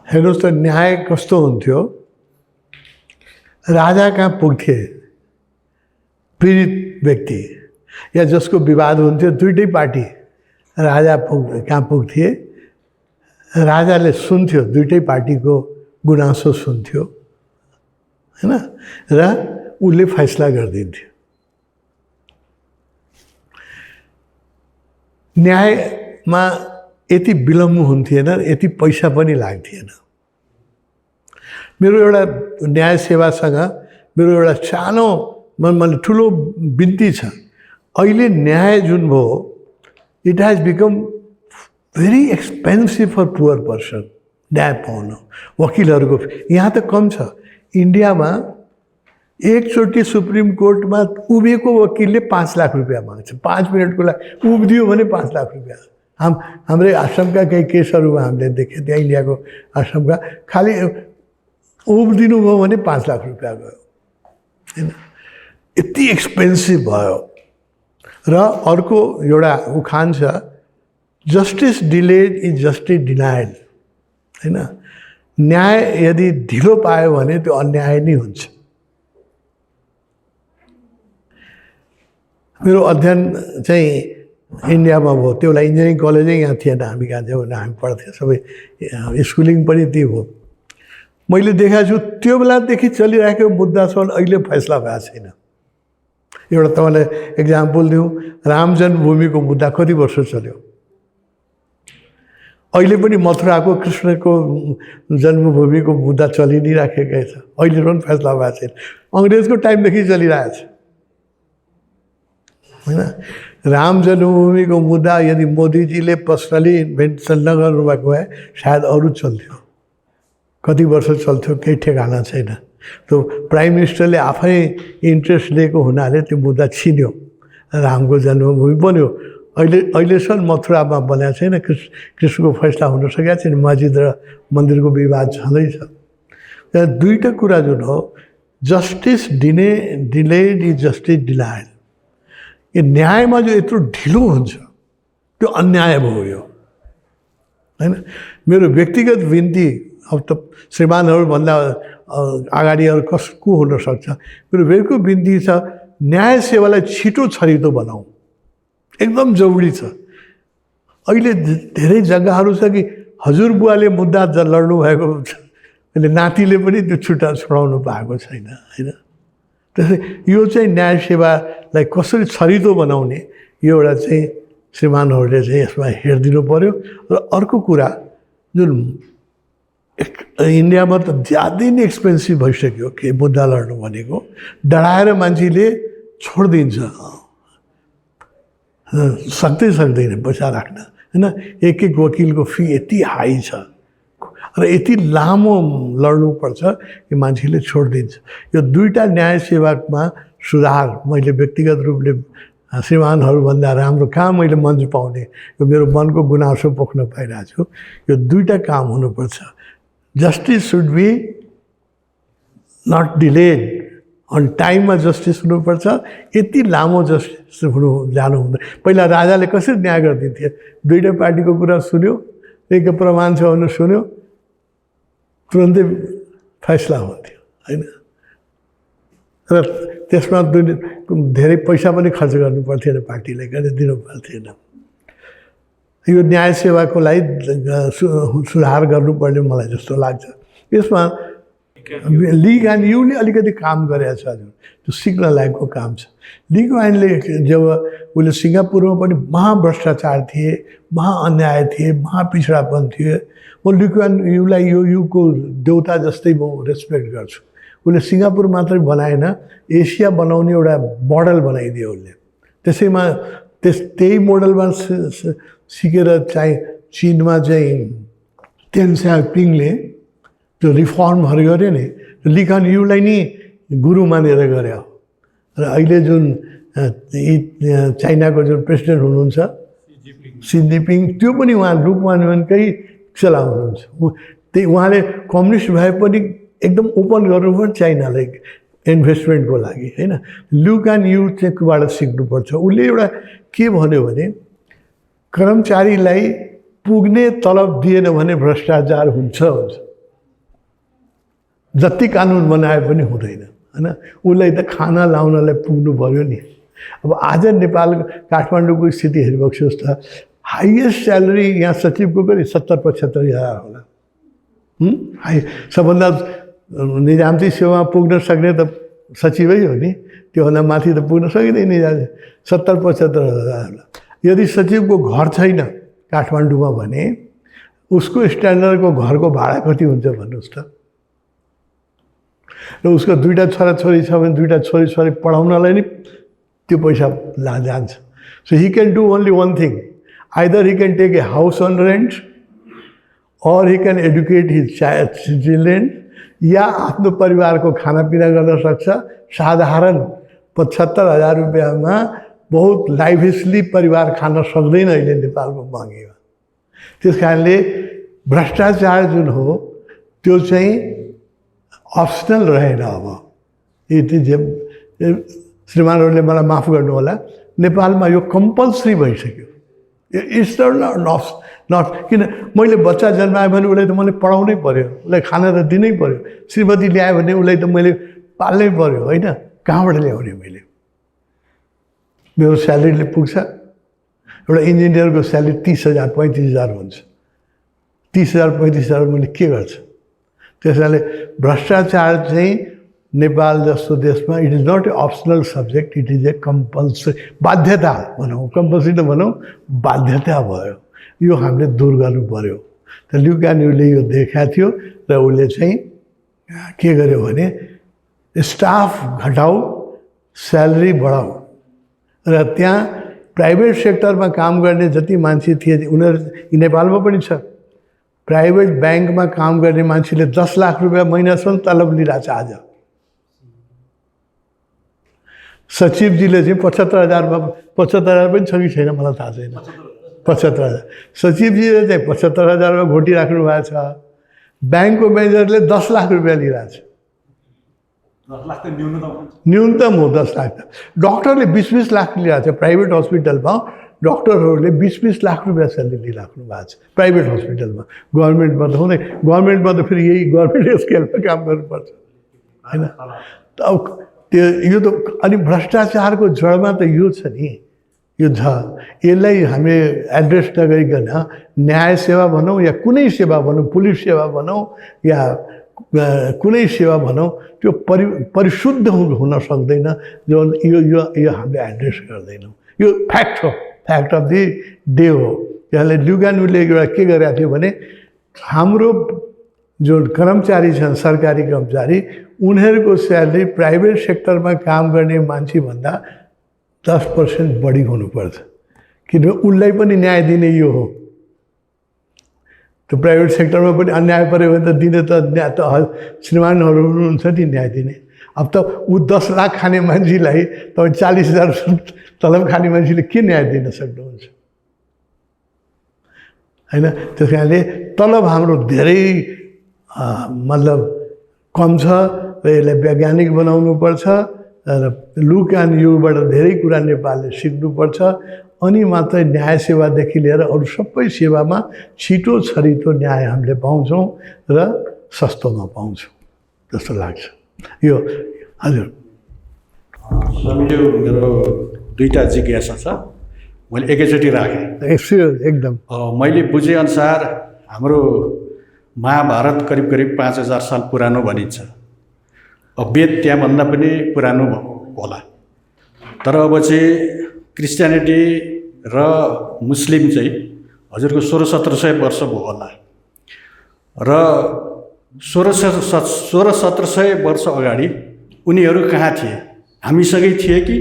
हेर्नुहोस् त न्याय कस्तो हुन्थ्यो, राजा कहाँ पुग्थे पीडित व्यक्ति या जसको विवाद हुन्थ्यो, दुईटै पार्टी राजा कहाँ पुग्थे, राजाले सुन्थ्यो, दुईटै पार्टीको गुनासो सुन्थ्यो होइन, र उसले फैसला गरिदिन्थ्यो। न्यायमा यति विलम्ब हुन्थेन, यति पैसा पनि लाग्थेन। मेरो एउटा न्याय सेवासँग मेरो एउटा सानो मलाई ठुलो बिन्ती छ। अहिले न्याय जुन भयो, it has become very expensive for poor person न्याय पाउनु। वकिलहरूको यहाँ त कम छ। इन्डियामा एकचोटि सुप्रिम कोर्टमा उभिएको वकिलले 5 लाख रुपियाँ माग्छ। 5 मिनटको लागि उभिदियो भने 5 लाख रुपियाँ। हाम्रै आश्रमका केही केसहरूमा हामीले देखेँ, त्यहाँ इन्डियाको आश्रमका खालि उभिदिनु भयो भने 5 लाख रुपियाँ गयो होइन। यति एक्सपेन्सिभ भयो। र अर्को एउटा उखान छ, justice delayed is justice denied होइन। न्याय यदि ढिलो पायो भने त्यो अन्याय नै हुन्छ। मेरो अध्ययन चाहिँ इन्डियामा भयो, त्यो बेला इन्जिनियरिङ कलेजै यहाँ थिएन, हामी कहाँ थियौँ भने हामी पढ्थ्यौँ, सबै स्कुलिङ पनि त्यही हो। मैले देखाएको छु त्यो बेलादेखि चलिरहेको मुद्दासम्म अहिले फैसला भएको छैन। एउटा तपाईँलाई एक्जाम्पल दिउँ, राम जन्मभूमिको मुद्दा कति वर्ष चल्यो? अहिले पनि मथुराको कृष्णको जन्मभूमिको मुद्दा चलि नै राखेकै छ, अहिले पनि फैसला भएको छैन। अङ्ग्रेजको टाइमदेखि चलिरहेको छ होइन। राम जन्मभूमिको मुद्दा यदि मोदीजीले पर्सनली इन्भेन्सन नगर्नु भएको भए सायद अरू चल्थ्यो। कति वर्ष चल्थ्यो केही ठेगाना छैन। त्यो प्राइम मिनिस्टरले आफै इन्ट्रेस्ट लिएको हुनाले त्यो मुद्दा छिन्यो, रामको जन्मभूमि बन्यो। अहिलेसम्म मथुरामा बनाएको छैन, कृष्णको फैसला हुन सकेको छैन, मस्जिद र मन्दिरको विवाद छँदैछ। त्यहाँ दुईवटा कुरा जुन हो, justice delayed is justice denied. यो न्यायमा जो यत्रो ढिलो हुन्छ त्यो अन्याय भयो यो होइन। मेरो व्यक्तिगत बिन्ती, अब त श्रीमानहरूभन्दा अगाडि अरू कसको हुनसक्छ, मेरो व्यक्तिगत बिन्ती छ, न्याय सेवालाई छिटो छरितो बनाऊ, एकदम जरुरी छ। अहिले धेरै जग्गाहरू छ कि हजुरबुवाले मुद्दा लड्नु भएको अहिले नातिले पनि त्यो छुट्टा छोडाउनु पाएको छैन होइन। त्यसै यो चाहिँ न्याय सेवालाई कसरी छरितो बनाउने यो एउटा चाहिँ श्रीमानहरूले चाहिँ यसमा हेरिदिनु पर्यो। र अर्को कुरा जुन इन्डियामा त ज्यादै नै एक्सपेन्सिभ भइसक्यो के मुद्दा लड्नु भनेको, डराएर मान्छेले छोडिदिन्छ, सक्दैन पैसा राख्न होइन। एक वकिलको फी यति हाई छ र यति लामो लड्नुपर्छ कि मान्छेले छोडिदिन्छ। यो दुईवटा न्याय सेवामा सुधार मैले व्यक्तिगत रूपले श्रीमानहरूभन्दा राम्रो कहाँ मैले मञ्च पाउने, यो मेरो मनको गुनासो पोख्न पाइरहेको छु। यो दुईवटा काम हुनुपर्छ। Justice should be not delayed, on टाइममा जस्टिस हुनुपर्छ। यति लामो जस्टिस जानु हुँदैन। पहिला राजाले कसरी न्याय गरिदिन्थे, दुईवटा पार्टीको कुरा सुन्यो, एक प्रमाण छ भने सुन्यो, तुरन्तै फैसला हुन्थ्यो होइन। र त्यसमा धेरै पैसा पनि खर्च गर्नु पर्थेन, पार्टीले गरेर दिनु पर्थेन। यो न्याय सेवाको लागि सुधार गर्नुपर्ने मलाई जस्तो लाग्छ। यसमा लिग एन्ड युले अलिकति काम गरेको छ हजुर, त्यो सिक्न लायकको काम छ। लिग एन्डले जब उसले सिङ्गापुरमा पनि महाभ्रष्टाचार थिए, महाअन्याय थिए, महापिछडापन थिए, म लिग एन्ड युलाई यो युगको देउता जस्तै म रेस्पेक्ट गर्छु। उसले सिङ्गापुर मात्रै बनाएन, एसिया बनाउने एउटा मोडल बनाइदियो उसले। त्यसैमा त्यही मोडलमा सिकेर चाहिँ चिनमा चाहिँ टेन स्याओपिङले त्यो रिफर्महरू गर्यो नि, ली कुआन युलाई नि गुरु मानेर गरे हो। र अहिले जुन चाइनाको जुन प्रेसिडेन्ट हुनुहुन्छ सी जिनपिङ, त्यो पनि उहाँ लु कुआन युकै चलाउनुहुन्छ। त्यही उहाँले कम्युनिस्ट भए पनि एकदम ओपन गर्नुपर्छ चाइनालाई इन्भेस्टमेन्टको लागि होइन। लु कुआन यु चेकबाट सिक्नुपर्छ। उसले एउटा के भन्यो भने कर्मचारीलाई पुग्ने तलब दिएन भने भ्रष्टाचार हुन्छ। जति कानुन बनाए पनि हुँदैन होइन। उसलाई त खाना लाउनलाई पुग्नु पऱ्यो नि। अब आज नेपाल काठमाडौँको स्थिति हेरिबक्नुहोस् त, हाइएस्ट स्यालेरी यहाँ सचिवको पनि 70-75 हजार होला। सबभन्दा निजामती सेवामा पुग्न सक्ने त सचिवै हो नि, त्योभन्दा माथि त पुग्न सकिँदैन। निजाम 70-75 हजार होला। यदि सचिवको घर छैन काठमाडौँमा भने उसको स्ट्यान्डर्डको घरको भाडा कति हुन्छ भन्नुहोस् त। र उसको दुईवटा छोराछोरी छ भने दुईवटा छोरी पढाउनलाई नै त्यो पैसा जान्छ। So he can do only one thing, either he can take a house on rent or he can educate his children, या आफ्नो परिवारको खानापिना गर्न सक्छ। साधारण 75,000 रुपियाँमा बहुत लाइभियसली परिवार खान सक्दैन अहिले नेपालको महँगीमा। त्यस कारणले भ्रष्टाचार जुन हो त्यो चाहिँ अप्सनल रहेन। अब यति श्रीमानहरूले मलाई माफ गर्नु होला, नेपालमा यो कम्पल्सरी भइसक्यो। इट्स नट किन मैले बच्चा जन्माएँ भने उसलाई त मैले पढाउनै पऱ्यो, उसलाई खाना त दिनै पऱ्यो। श्रीमती ल्यायो भने उसलाई त मैले पाल्नै पऱ्यो होइन। कहाँबाट ल्याउने मैले? मेरो स्यालेरीले पुग्छ? एउटा इन्जिनियरको स्यालेरी 30,000-35,000 हुन्छ। 30,000-35,000 मैले के गर्छु? त्यस कारणले भ्रष्टाचार चाहिँ नेपाल जस्तो देशमा it is not a optional subject, it is a compulsory, बाध्यता भनौँ, कम्पल्सरी त भनौँ, बाध्यता भयो। यो हामीले दूर गर्नु पऱ्यो। त लु कुआन युले यो देखाएको थियो र उसले चाहिँ के गर्यो भने स्टाफ घटाऊ, स्यालेरी बढाऊ। र त्यहाँ प्राइभेट सेक्टरमा काम गर्ने जति मान्छे थिए उनीहरू नेपालमा पनि छ। प्राइभेट ब्याङ्कमा काम गर्ने मान्छेले 10 लाख रुपियाँ महिनासम्म तलब लिइरहेछ आज। सचिवजीले चाहिँ 75,000मा 75,000 पनि छ कि छैन मलाई थाहा छैन। 75,000 सचिवजीले चाहिँ 75,000मा घोटिराख्नु भएको छ। ब्याङ्कको म्यानेजरले 10 लाख रुपियाँ लिइरहेछ। 10 लाख त न्यूनतम हो 10 लाख। डक्टरले 20-20 लाख लिइरहेको छ। प्राइभेट हस्पिटलमा डक्टरहरूले 20-20 लाख रुपियाँ स्यालेरी लिइराख्नु भएको छ प्राइभेट हस्पिटलमा। गभर्मेन्टमा त हुँदैन। गभर्मेन्टमा त फेरि यही गभर्मेन्ट स्केलमा काम गर्नुपर्छ होइन। अब त्यो यो त अनि भ्रष्टाचारको जडमा त यो छ नि, यो छ। यसलाई हामीले एड्रेस नगरिकन न्याय सेवा भनौँ या कुनै सेवा भनौँ, पुलिस सेवा भनौँ या कुनै सेवा भनौँ, त्यो परिशुद्ध हुन सक्दैन जो यो यो यो हामीले एड्रेस गर्दैनौँ। यो फ्याक्ट हो, फ्याक्ट अफ दि डे हो। यसले ल्युगानुले एउटा के गरेको थियो भने हाम्रो जो कर्मचारी छन्, सरकारी कर्मचारी, उनीहरूको स्यालेरी प्राइभेट सेक्टरमा काम गर्ने मान्छेभन्दा 10% बढी हुनुपर्छ, किनभने उनलाई पनि न्याय दिने यो हो। त्यो प्राइभेट सेक्टरमा पनि अन्याय पऱ्यो भने त दिने त श्रीमानहरू हुनुहुन्छ नि न्याय दिने। अब त ऊ 10 लाख खाने मान्छेलाई तपाईँ 40,000 तलब खाने मान्छेले के न्याय दिन सक्नुहुन्छ, होइन? त्यस कारणले तलब हाम्रो धेरै मतलब कम छ र यसलाई वैज्ञानिक बनाउनुपर्छ र लुक एन्ड युबाट धेरै कुरा नेपालले सिक्नुपर्छ। अनि मात्रै न्याय सेवादेखि लिएर अरू सबै सेवामा छिटो छरितो न्याय हामीले पाउँछौँ र सस्तोमा पाउँछौँ जस्तो लाग्छ। यो हजुर स्वामीज्यू, मेरो दुईवटा जिज्ञासा छ, मैले एकैचोटि राखेँ। एकदम मैले बुझेअनुसार हाम्रो महाभारत करिब करिब 5000 साल पुरानो भनिन्छ। अब वेद त्यहाँभन्दा पनि पुरानो होला, तर अब चाहिँ क्रिस्चियनिटी र मुस्लिम चाहिँ हजुरको 1600-1700 वर्ष भयो होला। र 1600-1700 वर्ष अगाडि उनीहरू कहाँ थिए? हामीसँगै थिए कि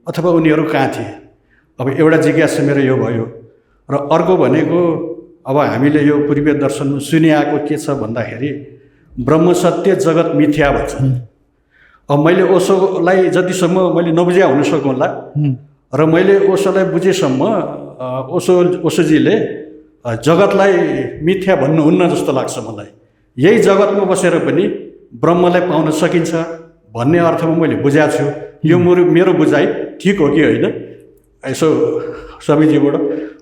अथवा उनीहरू कहाँ थिए? अब एउटा जिज्ञासा मेरो यो भयो। र अर्को भनेको अब हामीले यो पूर्वीय दर्शनमा सुनिआएको के छ भन्दाखेरि ब्रह्म सत्य जगत मिथ्या भन्छ। अब मैले ओशोलाई जतिसम्म मैले नबुझ्या हुन सकौँला र मैले ओशोलाई बुझेसम्म ओशोजीले जगतलाई मिथ्या भन्नुहुन्न जस्तो लाग्छ मलाई। यही जगतमा बसेर पनि ब्रह्मलाई पाउन सकिन्छ भन्ने अर्थमा मैले बुझाएको छु। यो मेरो बुझाइ ठिक हो कि होइन? यसो स्वामीजीबाट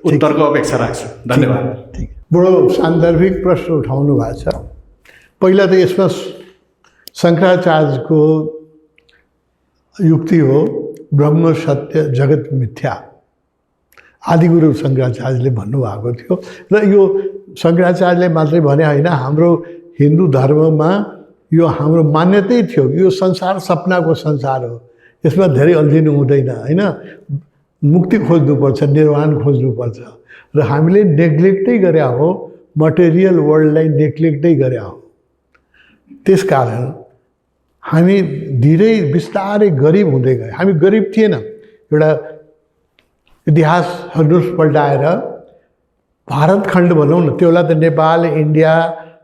उत्तरको अपेक्षा राख्छु। धन्यवाद। बडो सान्दर्भिक प्रश्न उठाउनु भएको छ। पहिला त यसमा शङ्कराचार्यको युक्ति हो ब्रह्म सत्य जगत मिथ्या। आदिगुरु शङ्कराचार्यले भन्नुभएको थियो र यो शङ्कराचार्यले मात्रै भने होइन, हाम्रो हिन्दू धर्ममा यो हाम्रो मान्यतै थियो कि यो संसार सपनाको संसार हो, यसमा धेरै अल्झिनु हुँदैन, होइन? मुक्ति खोज्नुपर्छ, निर्वाण खोज्नुपर्छ र हामीले नेग्लेक्टै गरे हो, मटेरियल वर्ल्डलाई नेग्लेक्टै गरे हो। त्यसकारण हामी धीरै बिस्तारै गरिब हुँदै गयो। हामी गरिब थिएन। एउटा इतिहास हेर्नुहोस् पल्टाएर, भारत खण्ड भनौँ न, त्यो बेला त नेपाल, इन्डिया,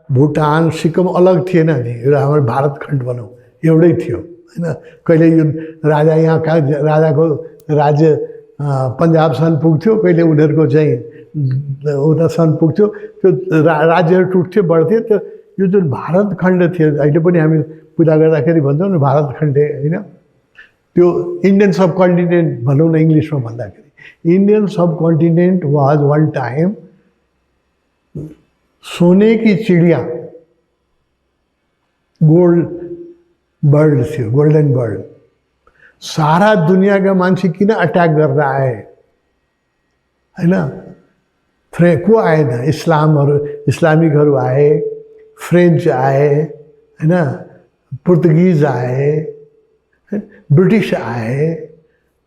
भुटान, सिक्किम अलग थिएन नि। एउटा हाम्रो भारत खण्ड भनौँ एउटै थियो, होइन? कहिले यो राजा यहाँ कहाँ राजाको राज्य पन्जाबसम्म पुग्थ्यो, कहिले उनीहरूको चाहिँ उतासम्म पुग्थ्यो, त्यो राज्यहरू टुट्थ्यो, बढ्थ्यो। त्यो यो जुन भारत खण्ड थियो, अहिले पनि हामी पूजा गर्दाखेरि भन्छौँ नि भारत खण्ड, होइन? त्यो इन्डियन सब कन्टिनेन्ट भनौँ न इङ्ग्लिसमा भन्दाखेरि, Indian sub continent was one time सोने की चिडिया, गोल्ड बर्ड थियो, गोल्डन बर्ड। सारा दुनियाँका मान्छे किन अट्याक गरेर आए, होइन? को आएन? इस्लामिकहरू आए, फ्रेन्च आए, होइन? पोर्तुगिज आए, ब्रिटिस आए,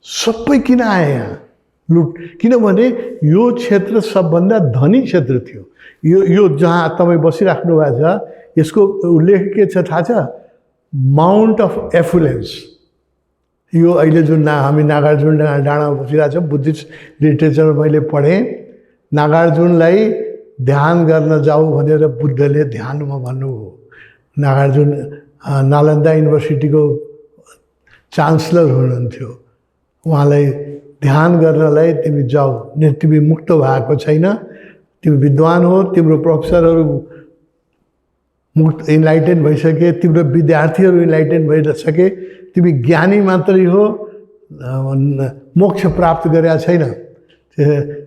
सबै किन आए यहाँ? लुट। किनभने यो क्षेत्र सबभन्दा धनी क्षेत्र थियो। यो जहाँ तपाईँ बसिराख्नु भएको छ, यसको उल्लेख के छ थाहा छ? Mount of affluence. यो अहिले जुन हामी नागार्जुन डाँडामा बसिरहेको छौँ, बुद्धिस्ट लिटरेचरमा मैले पढेँ, नागार्जुनलाई ध्यान गर्न जाऊ भनेर बुद्धले ध्यानमा भन्नुभयो। नागार्जुन नालन्दा युनिभर्सिटीको चान्सलर हुनुहुन्थ्यो। उहाँलाई ध्यान गर्नलाई तिमी जाऊ, तिमी मुक्त भएको छैन, तिमी विद्वान हो, तिम्रो प्रोफेसरहरू मुक्त इन्लाइटेन भइसके, तिम्रो विद्यार्थीहरू इन्लाइटेन भइसके, तिमी ज्ञानी मात्रै हो, मोक्ष प्राप्त गरेका छैन,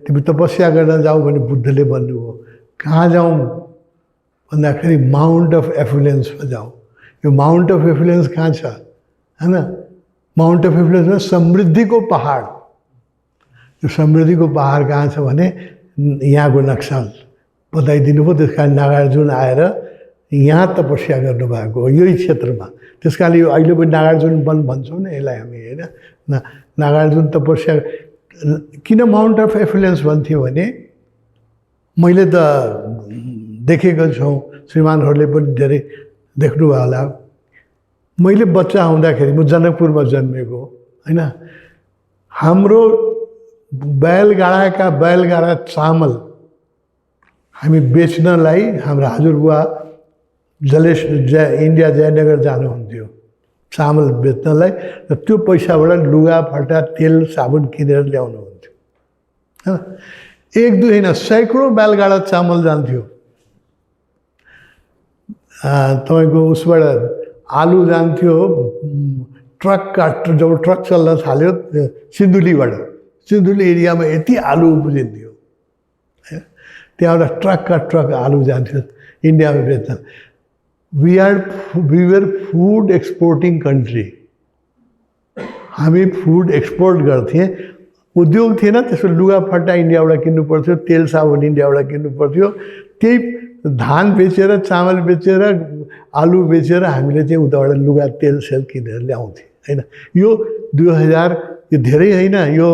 तिमी तपस्या गर्न जाऊ भने बुद्धले भन्नुभयो। कहाँ जाउँ भन्दाखेरि माउन्ट अफ एफुलेन्समा जाउँ। यो माउन्ट अफ एफुलेन्स कहाँ छ, होइन? माउन्ट अफ एफुलेन्समा समृद्धिको पहाड। यो समृद्धिको पहाड कहाँ छ भने यहाँको नक्सा बताइदिनु भयो। त्यस कारण नागार्जुन आएर यहाँ तपस्या गर्नुभएको हो यही क्षेत्रमा। त्यस कारणले यो अहिले पनि नागार्जुन वन भन्छौँ न यसलाई हामी, होइन? नागार्जुन तपस्या किन माउन्ट अफ एफिलेन्स भन्थ्यो भने मैले त देखेको छौँ, श्रीमानहरूले पनि धेरै देख्नुभयो होला। मैले बच्चा हुँदाखेरि म जनकपुरमा जन्मेको, होइन? हाम्रो बैलगाडा चामल हामी बेच्नलाई हाम्रो हजुरबुवा इन्डिया जयनगर जानुहुन्थ्यो चामल बेच्नलाई, र त्यो पैसाबाट लुगा फाटा तेल साबुन किनेर ल्याउनुहुन्थ्यो, होइन? एक दुई होइन, सैकडौँ बैलगाडा चामल जान्थ्यो। तपाईँको उसबाट आलु जान्थ्यो जब ट्रक चल्न थाल्यो सिन्धुली एरियामा यति आलु उब्जिन्थ्यो, होइन? त्यहाँबाट ट्रक आलु जान्थ्यो इन्डियामा बेच्न। We were food exporting country. हामी फुड एक्सपोर्ट गर्थेँ, उद्योग थिएन। त्यसको लुगाफाटा इन्डियाबाट किन्नु पर्थ्यो, तेल साबुन इन्डियाबाट किन्नु पर्थ्यो। त्यही धान बेचेर, चामल बेचेर, आलु बेचेर हामीले चाहिँ उताबाट लुगा तेल सेल किनेर ल्याउँथेँ, होइन? यो 2000 यो धेरै होइन, यो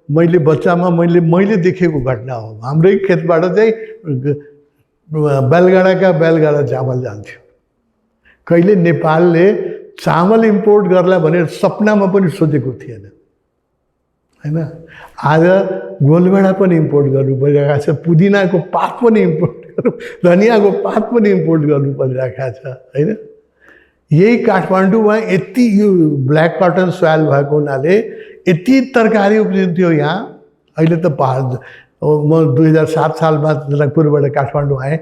मैले बच्चामा मैले देखेको घटना हो। हाम्रै खेतबाट चाहिँ बैलगाडा चामल जान्थ्यो। कहिले नेपालले चामल इम्पोर्ट गर्ला भनेर सपनामा पनि सोचेको थिएन, होइन? आज गोलभेडा पनि इम्पोर्ट गर्नु परिरहेको छ, पुदिनाको पात पनि इम्पोर्ट गर्नु, धनियाँको पात पनि इम्पोर्ट गर्नु परिरहेको छ, होइन? यही काठमाडौँमा यति यो ब्ल्याक कटन सोइल भएको हुनाले यति तरकारी उब्जिन्थ्यो यहाँ। अहिले त पहाड, म 2007 सालमा जनकपुरबाट काठमाडौँ आएँ,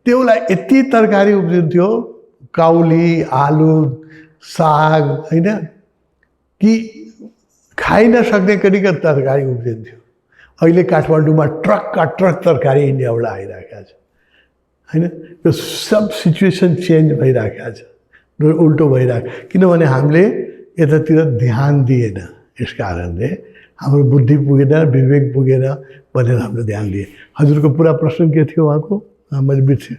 त्यो बेला यति तरकारी उब्जिन्थ्यो, काउली, आलु, साग, होइन? कि खाइ नसक्ने कतिका तरकारी उब्जिन्थ्यो। अहिले काठमाडौँमा ट्रक तरकारी इन्डियाबाट आइरहेको छ, होइन? यो सब सिचुएसन चेन्ज भइरहेको छ, उल्टो भइरहेको। किनभने हामीले यतातिर ध्यान दिएन, यस कारणले हाम्रो बुद्धि पुगेन, विवेक पुगेन भनेर हाम्रो ध्यान दिए। हजुरको पुरा प्रश्न के थियो उहाँको? मैले बिर्सेँ।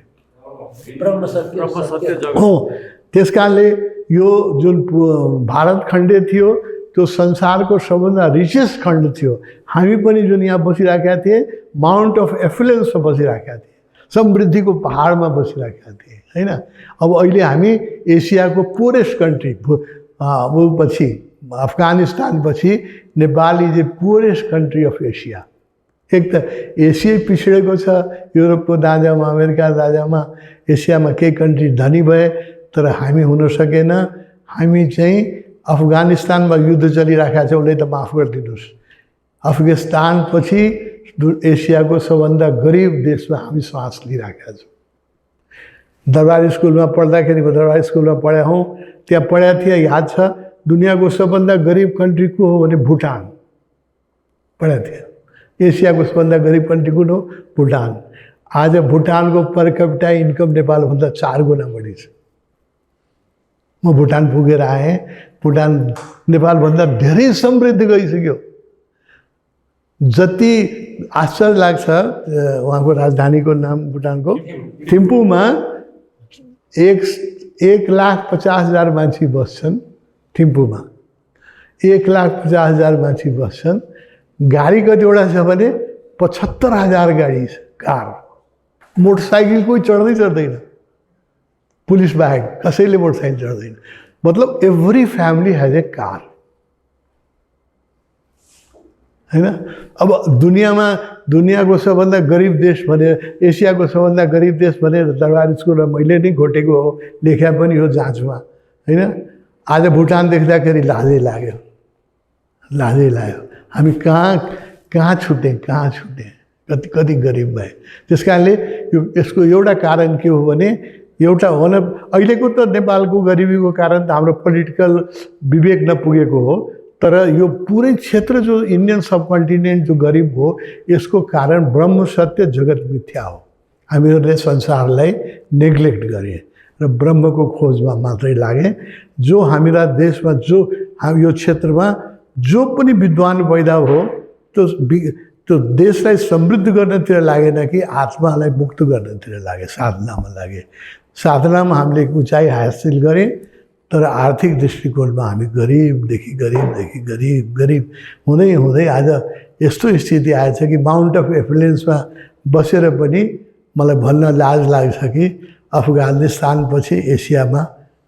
हो, त्यस कारणले यो जुन भारत खण्ड थियो त्यो संसारको सबभन्दा रिचेस्ट खण्ड थियो। हामी पनि जुन यहाँ बसिरहेका थिए माउन्ट अफ एफिलेन्समा बसिरहेका थिए, समृद्धिको पहाडमा बसिरहेका थिए, होइन? अब अहिले हामी एसियाको पोरेस्ट कन्ट्री, पछि अफगानिस्तान पछि Nepal is a forest country of Asia. एक त एसिया पिछडेको छ, युरोपको दाँजामा, अमेरिका दाँजामा, एसियामा केही कन्ट्री धनी भए, तर हामी हुन सकेन। हामी चाहिँ अफगानिस्तानमा युद्ध चलिरहेको छ, उसले त माफ गरिदिनुहोस्। अफगानिस्तान पछि एसियाको सबभन्दा गरिब देशमा हामी श्वास लिइरहेका छौँ। दरबार स्कुलमा पढ्दाखेरि, दरबार स्कुलमा पढाए हौँ, त्यहाँ पढाएको थिएँ, याद छ। दुनियाँको सबभन्दा गरिब कन्ट्री को हो भने भुटान पढाएको थिएँ। एसियाको सबभन्दा गरिब कन्ट्री कुन हो? भुटान। आज भुटानको पर क्यापिटा इन्कम नेपालभन्दा 4 गुणा बढी छ। म भुटान पुगेर आएँ, भुटान नेपालभन्दा धेरै समृद्ध गइसक्यो। जति आश्चर्य लाग्छ, उहाँको राजधानीको नाम भुटानको थिम्पूमा 1,50,000 मान्छे बस्छन्। थिम्पूमा 1,50,000 मान्छे बस्छन्। गाडी कतिवटा छ भने 75,000 गाडी छ, कार। मोटरसाइकल कोही चढ्दैन, पुलिस बाहेक कसैले मोटरसाइकल चढ्दैन। मतलब every family has a car, होइन? अब दुनियाँको सबभन्दा गरिब देश भनेर, एसियाको सबभन्दा गरिब देश भनेर दरबार स्कुलमा मैले नै घोटेको हो, लेख्या पनि हो जाँचमा, होइन? आज भुटान देख्दाखेरि लाजै लाग्यो। हामी कहाँ छुट्यौँ, कति गरिब भए। त्यस कारणले यसको एउटा कारण के हो भने, एउटा अहिलेको त नेपालको गरिबीको कारण त हाम्रो पोलिटिकल विवेक नपुगेको हो, तर यो पुरै क्षेत्र जो इन्डियन सब कन्टिनेन्ट जो गरिब हो, यसको कारण ब्रह्म सत्य जगत मिथ्या हो। हामीहरूले संसारलाई नेग्लेक्ट गरे र ब्रह्मको खोजमा मात्रै लागे। जो हामीलाई देशमा, जो यो क्षेत्रमा जो पनि विद्वान पैदा हो, त्यो देशलाई समृद्ध गर्नतिर लागेन कि आत्मालाई मुक्त गर्नतिर लागे, साधनामा लागे। साधनामा हामीले उचाइ हासिल गरेँ, तर आर्थिक दृष्टिकोणमा हामी गरिबदेखि गरिब हुँदै हुँदै आज यस्तो स्थिति आएछ कि माउन्ट अफ एफिलेन्समा बसेर पनि मलाई भन्न लाज लाग्छ कि अफगानिस्तानपछि एसियामा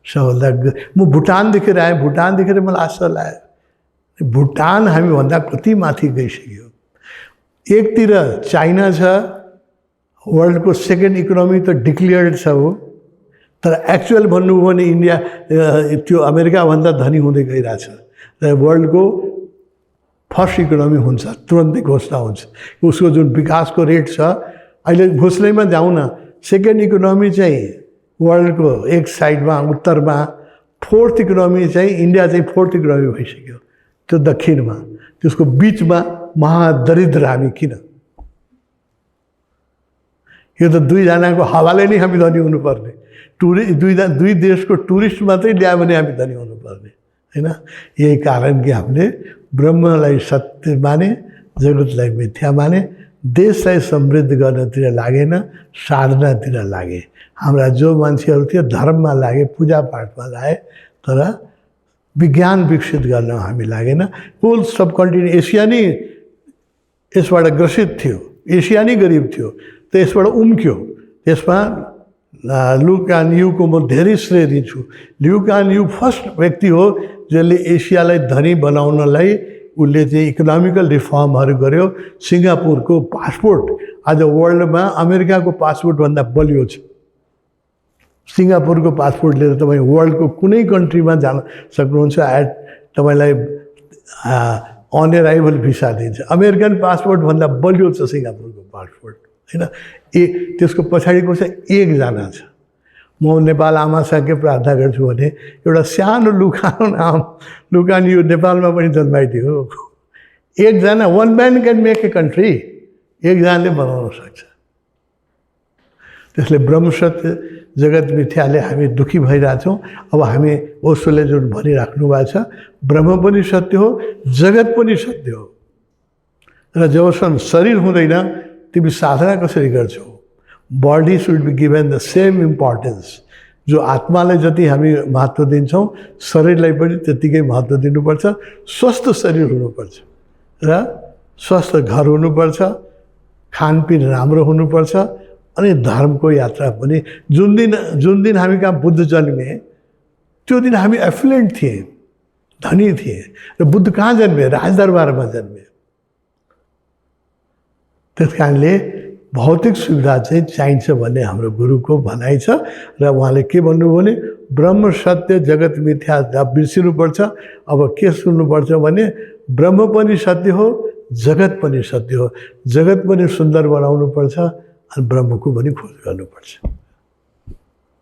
सबभन्दा म भुटान देखेर आएँ। भुटान देखेर मलाई आश्चर्य लाग्यो, भुटान हामीभन्दा कति माथि गइसक्यो। एकतिर चाइना छ, वर्ल्डको सेकेन्ड इकोनोमी त डिक्लेयर्ड छ हो, तर एक्चुअल भन्नुभयो भने इन्डिया त्यो अमेरिकाभन्दा धनी हुँदै गइरहेछ र वर्ल्डको फर्स्ट इकोनोमी हुन्छ, तुरन्तै घोषणा हुन्छ। उसको जुन विकासको रेट छ अहिले घोषणामा जाउँ न, सेकेन्ड इकोनोमी चाहिँ वर्ल्डको एक साइडमा उत्तरमा, फोर्थ इकोनोमी चाहिँ इन्डिया चाहिँ फोर्थ इकोनोमी भइसक्यो, त्यो दक्षिणमा। त्यसको बिचमा महादरिद्र हामी किन? यो त दुईजनाको हावाले नै हामी धनी हुनुपर्ने। दुई देशको टुरिस्ट मात्रै ल्यायो भने हामी धनी हुनुपर्ने होइन। यही कारण कि हामीले ब्रह्मलाई सत्य माने, जगतलाई मिथ्या माने, देशलाई समृद्ध गर्नतिर लागेन, साधनातिर लागे। हाम्रा जो मान्छेहरू थियो धर्ममा लागे, पूजापाठमा लागे, तर विज्ञान विकसित गर्न हामी लागेन। होल सब कन्टिनेन्ट एसिया नै यसबाट ग्रसित थियो, एसिया नै गरिब थियो, त यसबाट उम्क्यो। त्यसमा लु कान युको म धेरै श्रेय दिन्छु। लु कान यु फर्स्ट व्यक्ति हो जसले एसियालाई धनी बनाउनलाई उसले चाहिँ इकोनोमिकल रिफर्महरू गर्यो। सिङ्गापुरको पासपोर्ट आज वर्ल्डमा अमेरिकाको पासपोर्टभन्दा बलियो छ। सिङ्गापुरको पासपोर्ट लिएर तपाईँ वर्ल्डको कुनै कन्ट्रीमा जान सक्नुहुन्छ, तपाईँलाई अन एराइभल भिसा दिन्छ। अमेरिकन पासपोर्टभन्दा बलियो छ सिङ्गापुरको पासपोर्ट होइन। त्यसको पछाडिको चाहिँ एकजना छ। म नेपाल आमासँगै प्रार्थना गर्छु भने एउटा सानो लुकान नाम लुकान यो नेपालमा पनि जन्माइदियो। एकजना, one man can make A country, एकजनाले बनाउन सक्छ। त्यसले ब्रह्मसत्य जगत मिथ्याले हामी दुःखी भइरहेछौँ। अब हामी ओशोले जुन भनिराख्नु भएको छ, ब्रह्म पनि सत्य हो, जगत पनि सत्य हो, र जबसम्म शरीर हुँदैन तिमी साधना कसरी गर्छौ? Body should be given the same importance. जो आत्मालाई जति हामी महत्त्व दिन्छौँ, शरीरलाई पनि त्यत्तिकै महत्त्व दिनुपर्छ। स्वस्थ शरीर हुनुपर्छ र स्वस्थ घर हुनुपर्छ, खानपिन राम्रो हुनुपर्छ, अनि धर्मको यात्रा पनि। जुन दिन हामी कहाँ बुद्ध जन्मे त्यो दिन हामी एफ्लुएन्ट थिएँ, धनी थिएँ। र बुद्ध कहाँ जन्मे? राजदरबारमा जन्मे। त्यस कारणले भौतिक सुविधा चाहिँ चाहिन्छ भन्ने हाम्रो गुरुको भनाइ छ। र उहाँले के भन्नुभयो भने ब्रह्म सत्य जगत मिथ्या बिर्सिनुपर्छ। अब के सुन्नुपर्छ भने ब्रह्म पनि सत्य हो, जगत पनि सत्य हो। जगत पनि सुन्दर बनाउनुपर्छ, अनि ब्रह्मको पनि खोज गर्नुपर्छ।